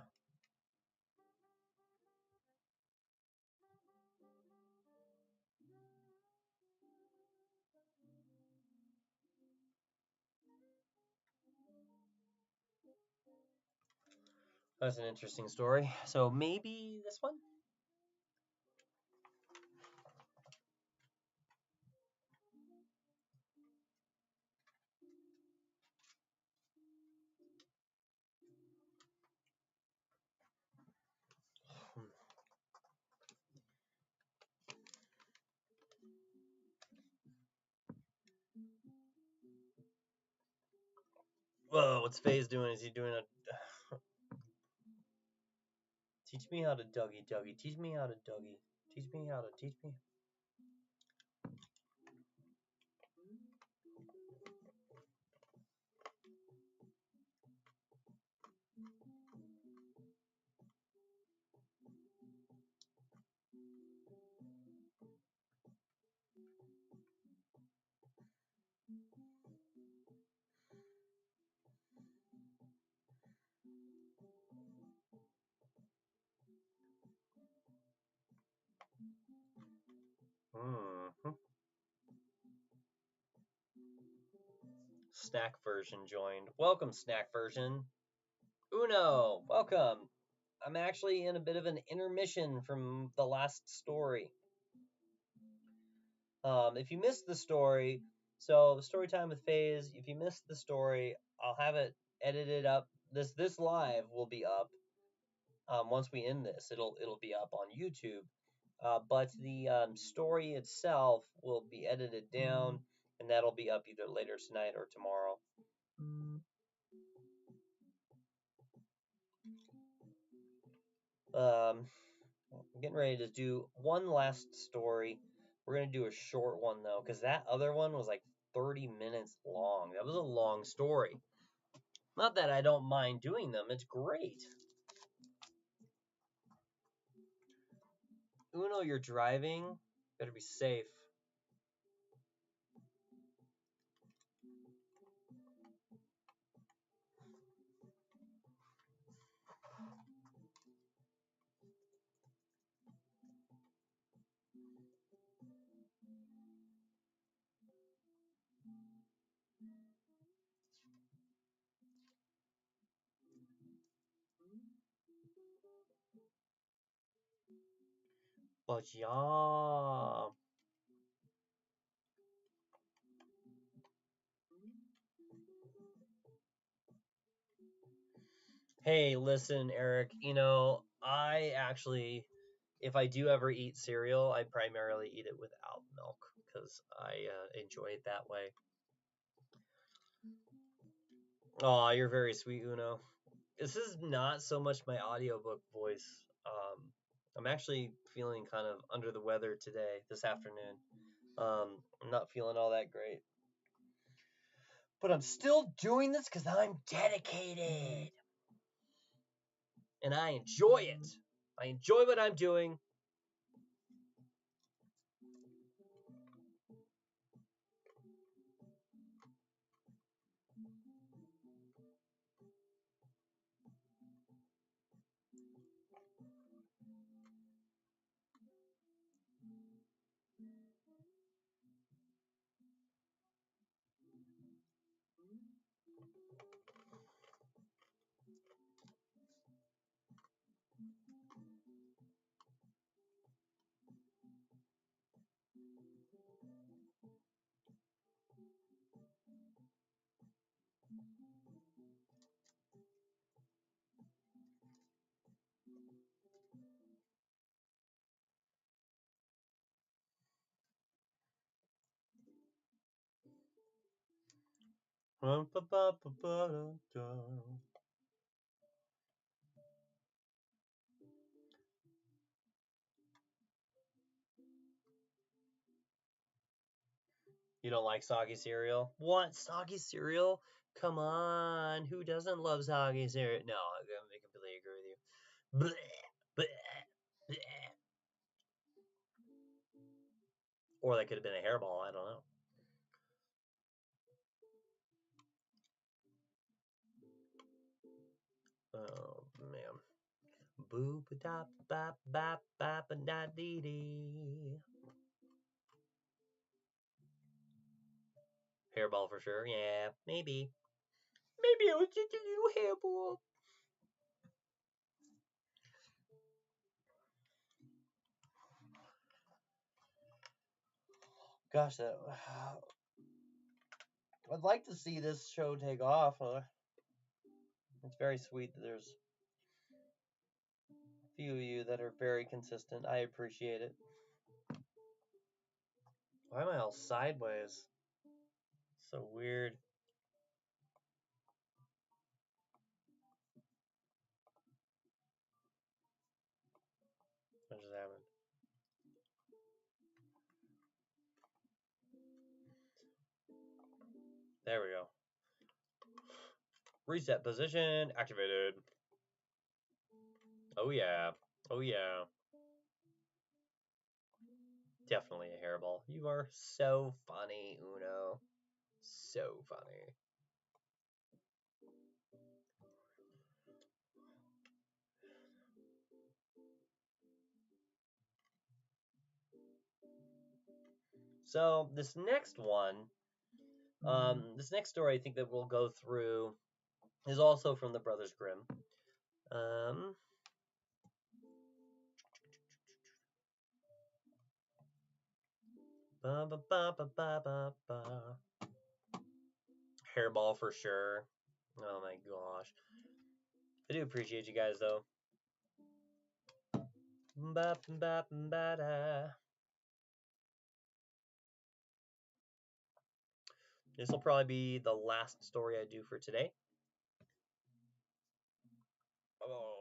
That's an interesting story. So maybe this one? What's Phaze doing? Is he doing a... Teach me how to Dougie Dougie. Teach me how to Dougie. Teach me how to... Teach me... Mm-hmm. Snack version joined. Welcome, snack version. Uno, welcome. I'm actually in a bit of an intermission from the last story. If you missed the story, so story time with Phaze. If you missed the story, I'll have it edited up. This live will be up. Once we end this, it'll be up on YouTube. But the story itself will be edited down, and that'll be up either later tonight or tomorrow. I'm getting ready to do one last story. We're gonna do a short one though, because that other one was like 30 minutes long. That was a long story. Not that I don't mind doing them, it's great. Uno, you're driving. Better be safe. But yeah. Hey, listen, Eric, I actually, if I do ever eat cereal, I primarily eat it without milk because I enjoy it that way. Aw, you're very sweet, Uno. This is not so much my audiobook voice. I'm actually feeling kind of under the weather today, this afternoon. I'm not feeling all that great. But I'm still doing this because I'm dedicated. And I enjoy it. I enjoy what I'm doing. You don't like soggy cereal? What? Soggy cereal? Come on. Who doesn't love soggy cereal? No, I completely agree with you. Bleh, bleh, bleh. Or that could have been a hairball. I don't know. Oh, man. Boop a dop bop bop bop a da dee dee. Hairball for sure. Yeah, maybe. Maybe it was just a little hairball. Gosh, I'd like to see this show take off. It's very sweet that there's a few of you that are very consistent. I appreciate it. Why am I all sideways? So weird. There we go. Reset position activated. Oh yeah. Oh yeah. Definitely a hairball. You are so funny, Uno. So funny. So this next one, this next story I think that we'll go through is also from the Brothers Grimm. Um, ba, ba, ba, ba, ba, ba, ba. Hairball for sure. Oh my gosh. I do appreciate you guys though. Ba, ba, ba, da. This will probably be the last story I do for today. Oh.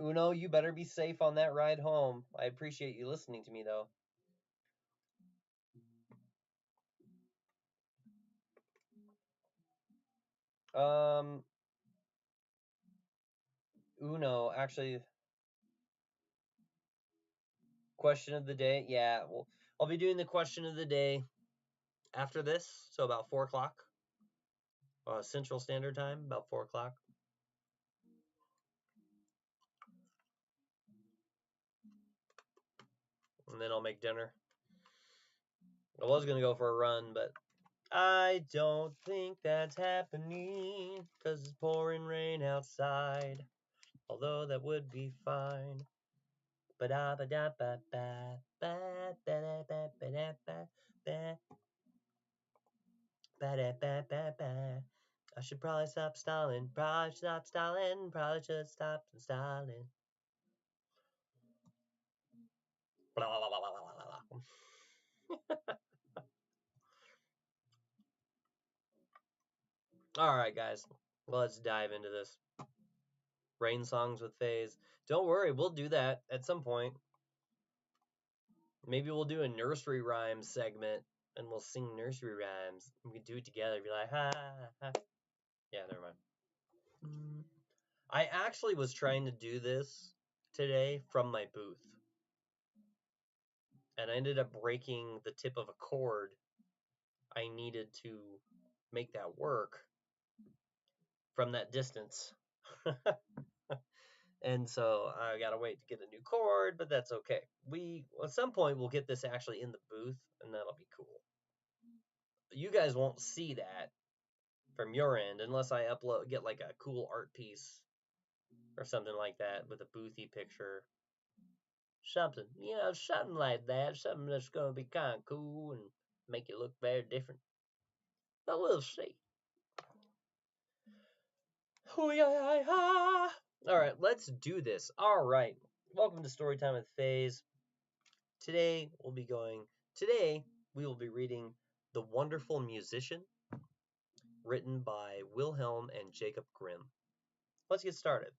Uno, you better be safe on that ride home. I appreciate you listening to me though. Uno, actually, question of the day. Yeah, well, I'll be doing the question of the day after this, so about 4 o'clock, Central Standard Time, about 4 o'clock. And then I'll make dinner. I was going to go for a run, but I don't think that's happening because it's pouring rain outside. Although that would be fine. I should probably stop stalling. Probably stop stalling. Probably should stop stalling. Blah, blah, blah, blah, blah, blah. All right, guys. Let's dive into this. Rain songs with Phaze. Don't worry, we'll do that at some point. Maybe we'll do a nursery rhymes segment and we'll sing nursery rhymes. We can do it together. Be like, ha, ha. Yeah, never mind. I actually was trying to do this today from my booth. And I ended up breaking the tip of a cord I needed to make that work from that distance. And so I gotta wait to get a new cord, but that's okay. At some point we'll get this actually in the booth, and that'll be cool. You guys won't see that from your end unless I get like a cool art piece or something like that with a boothy picture. Something like that. Something that's gonna be kind of cool and make it look very different. But we'll see. All right, let's do this. All right, welcome to Storytime with Phaze. Today we will be reading The Wonderful Musician, written by Wilhelm and Jacob Grimm. Let's get started.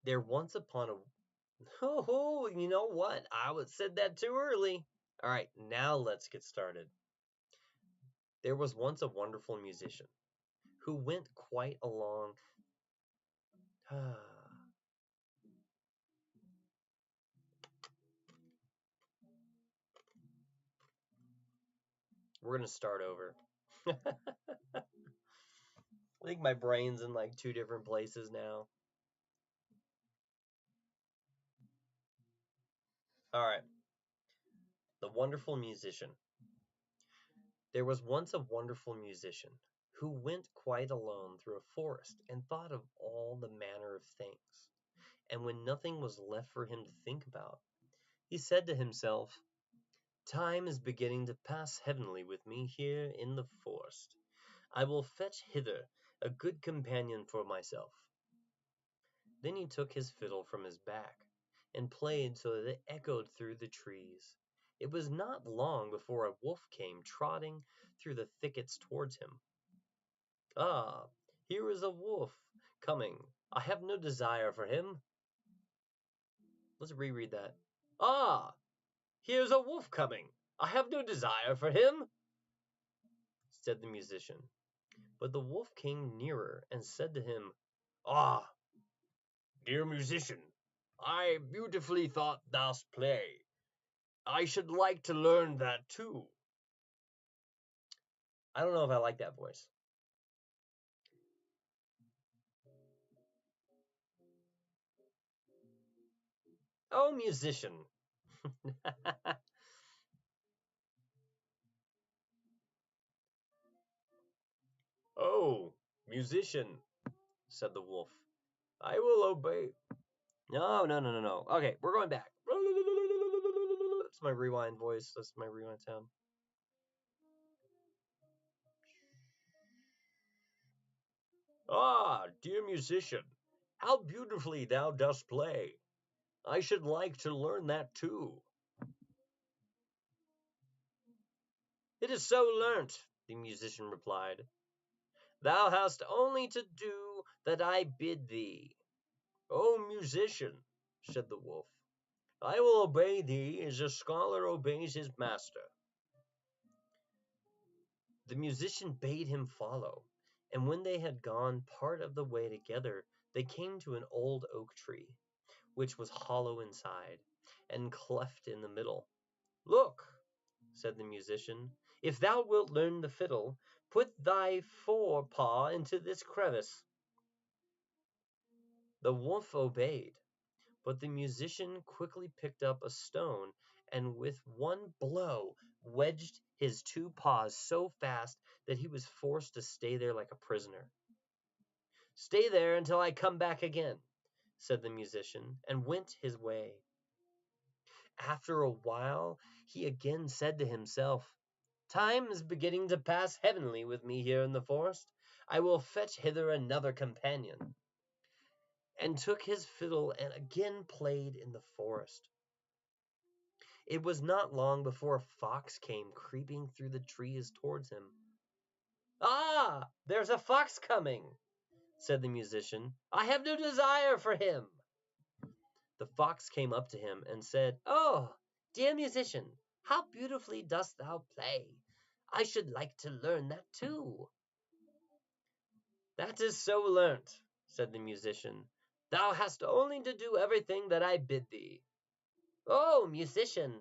There once upon a... Oh, you know what? Said that too early. All right, now let's get started. There was once a wonderful musician who went quite along... We're going to start over. I think my brain's in like 2 different places now. All right. The Wonderful Musician. There was once a wonderful musician who went quite alone through a forest and thought of all the manner of things. And when nothing was left for him to think about, he said to himself, "Time is beginning to pass heavenly with me here in the forest. I will fetch hither a good companion for myself." Then he took his fiddle from his back and played so that it echoed through the trees. It was not long before a wolf came trotting through the thickets towards him. "Ah, here is a wolf coming. I have no desire for him." Let's reread that. "Ah, here's a wolf coming. I have no desire for him." said the musician. But the wolf came nearer and said to him, "Ah, dear musician, I beautifully thought thou'st play. I should like to learn that too." I don't know if I like that voice. "Oh, musician." "Oh, musician," said the wolf, "I will obey." No. Okay, we're going back. That's my rewind voice. That's my rewind sound. "Ah, dear musician, how beautifully thou dost play. I should like to learn that too." "It is so learnt," the musician replied. "Thou hast only to do that I bid thee." "O musician," said the wolf, "I will obey thee as a scholar obeys his master." The musician bade him follow, and when they had gone part of the way together, they came to an old oak tree, which was hollow inside, and cleft in the middle. "Look," said the musician, "if thou wilt learn the fiddle, put thy fore paw into this crevice." The wolf obeyed, but the musician quickly picked up a stone and with one blow wedged his two paws so fast that he was forced to stay there like a prisoner. "Stay there until I come back again," said the musician, and went his way. After a while he again said to himself, "Time is beginning to pass heavenly with me here in the forest. I will fetch hither another companion," and took his fiddle and again played in the forest. It was not long before a fox came creeping through the trees towards him. "Ah, there's a fox coming," said the musician. "I have no desire for him." The fox came up to him and said, "Oh, dear musician, how beautifully dost thou play. I should like to learn that too." "That is so learnt," said the musician. "Thou hast only to do everything that I bid thee." "Oh, musician,"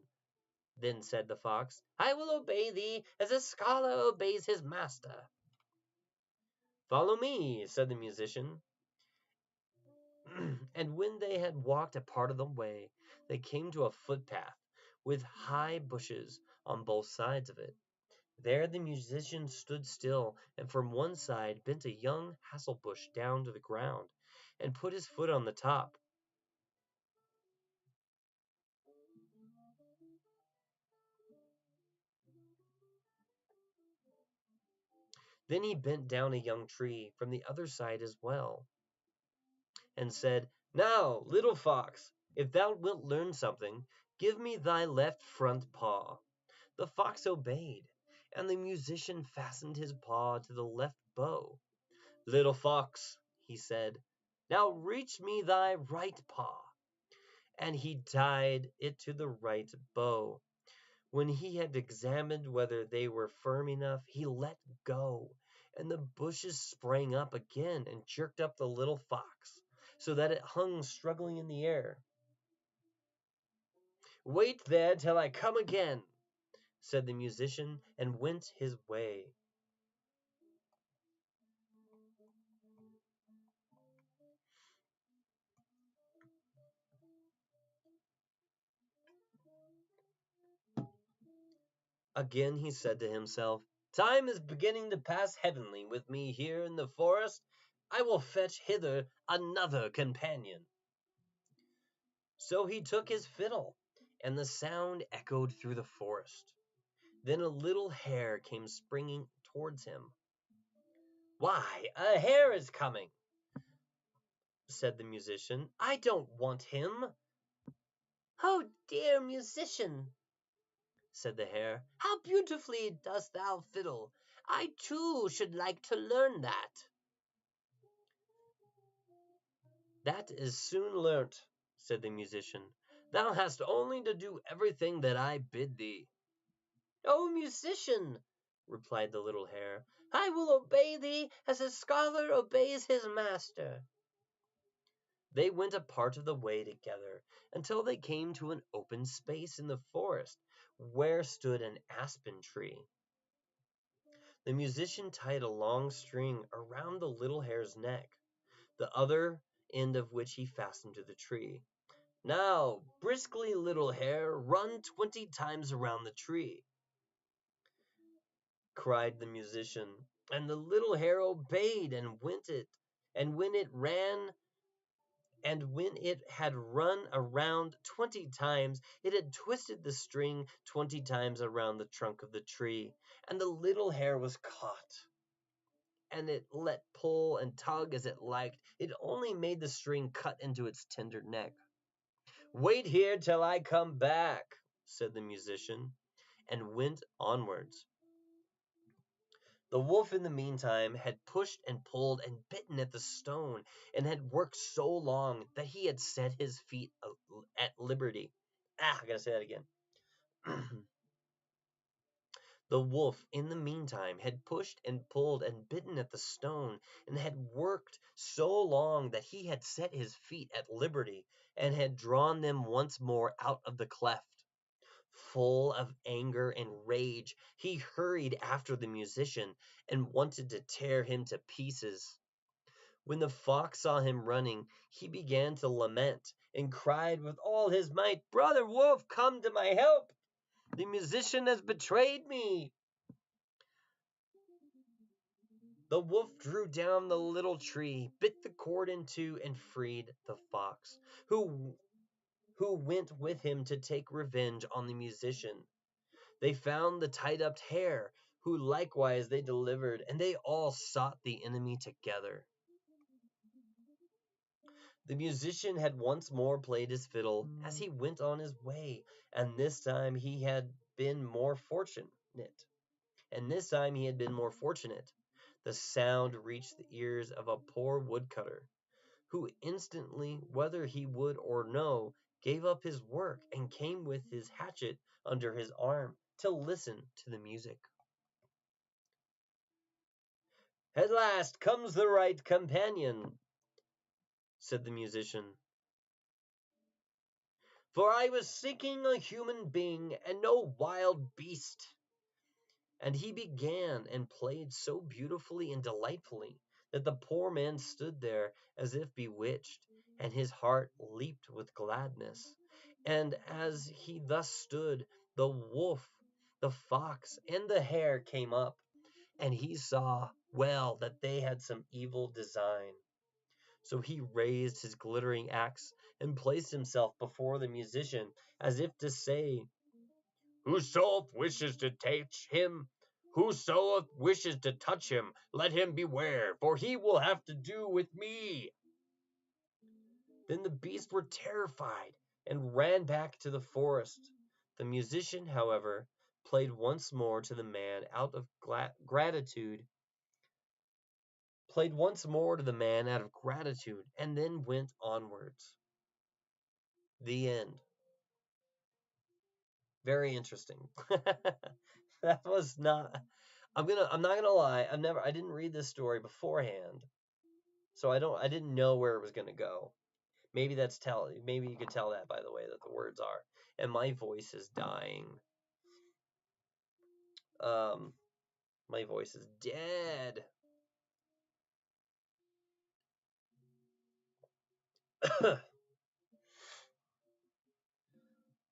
then said the fox, "I will obey thee as a scholar obeys his master." "Follow me," said the musician. And when they had walked a part of the way, they came to a footpath with high bushes on both sides of it. There the musician stood still, and from one side bent a young hazel bush down to the ground, and put his foot on the top. Then he bent down a young tree from the other side as well, and said, "Now, little fox, if thou wilt learn something, give me thy left front paw." The fox obeyed, and the musician fastened his paw to the left bow. "Little fox," he said, "now reach me thy right paw." And he tied it to the right bow. When he had examined whether they were firm enough, he let go, and the bushes sprang up again and jerked up the little fox, so that it hung struggling in the air. "Wait there till I come again," said the musician, and went his way. Again he said to himself, "Time is beginning to pass heavenly with me here in the forest. I will fetch hither another companion." So he took his fiddle, and the sound echoed through the forest. Then a little hare came springing towards him. "Why, a hare is coming," said the musician. "I don't want him." "Oh, dear musician," said the hare, "how beautifully dost thou fiddle. I too should like to learn that." "That is soon learnt," said the musician. "Thou hast only to do everything that I bid thee." "Oh, musician," replied the little hare. "I will obey thee as a scholar obeys his master." They went a part of the way together until they came to an open space in the forest where stood an aspen tree. The musician tied a long string around the little hare's neck, the other end of which he fastened to the tree. "Now, briskly, little hare, run 20 times around the tree," cried the musician, and the little hare obeyed and went it. And when it had run around 20 times, it had twisted the string 20 times around the trunk of the tree, and the little hare was caught. And it let pull and tug as it liked. It only made the string cut into its tender neck. "Wait here till I come back," said the musician, and went onwards. The wolf, in the meantime, had pushed and pulled and bitten at the stone, and had worked so long that he had set his feet at liberty. I gotta say that again. The wolf, in the meantime, had pushed and pulled and bitten at the stone, and had worked so long that he had set his feet at liberty, and had drawn them once more out of the cleft. Full of anger and rage, he hurried after the musician, and wanted to tear him to pieces. When the fox saw him running, he began to lament, and cried with all his might, "Brother Wolf, come to my help! The musician has betrayed me!" The wolf drew down the little tree, bit the cord in two, and freed the fox, who went with him to take revenge on the musician. They found the tied-up hare, who likewise they delivered, and they all sought the enemy together. The musician had once more played his fiddle as he went on his way, and this time he had been more fortunate. The sound reached the ears of a poor woodcutter, who instantly, whether he would or no, gave up his work and came with his hatchet under his arm to listen to the music. "At last comes the right companion," said the musician, "for I was seeking a human being and no wild beast." And he began and played so beautifully and delightfully that the poor man stood there as if bewitched, and his heart leaped with gladness. And as he thus stood, the wolf, the fox, and the hare came up, and he saw well that they had some evil design. So he raised his glittering axe and placed himself before the musician, as if to say, "Whoso wishes to touch him, let him beware, for he will have to do with me." Then the beasts were terrified and ran back to the forest. The musician, however, played once more to the man out of gratitude, and then went onwards. The end. Very interesting. That was not. I'm not gonna lie. I didn't read this story beforehand, so I didn't know where it was gonna go. Maybe you could tell that by the way that the words are. And my voice is dying. My voice is dead.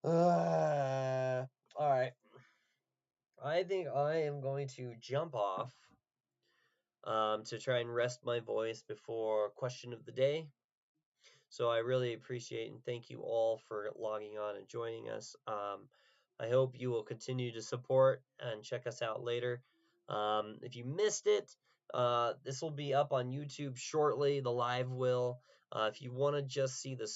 All right. I think I am going to jump off to try and rest my voice before question of the day. So I really appreciate and thank you all for logging on and joining us. I hope you will continue to support and check us out later. If you missed it, this will be up on YouTube shortly. The live will. If you want to just see the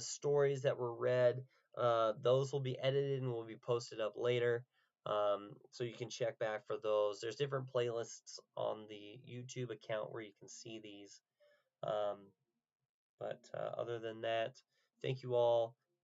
stories that were read, those will be edited and will be posted up later. So you can check back for those. There's different playlists on the YouTube account where you can see these. But other than that, thank you all.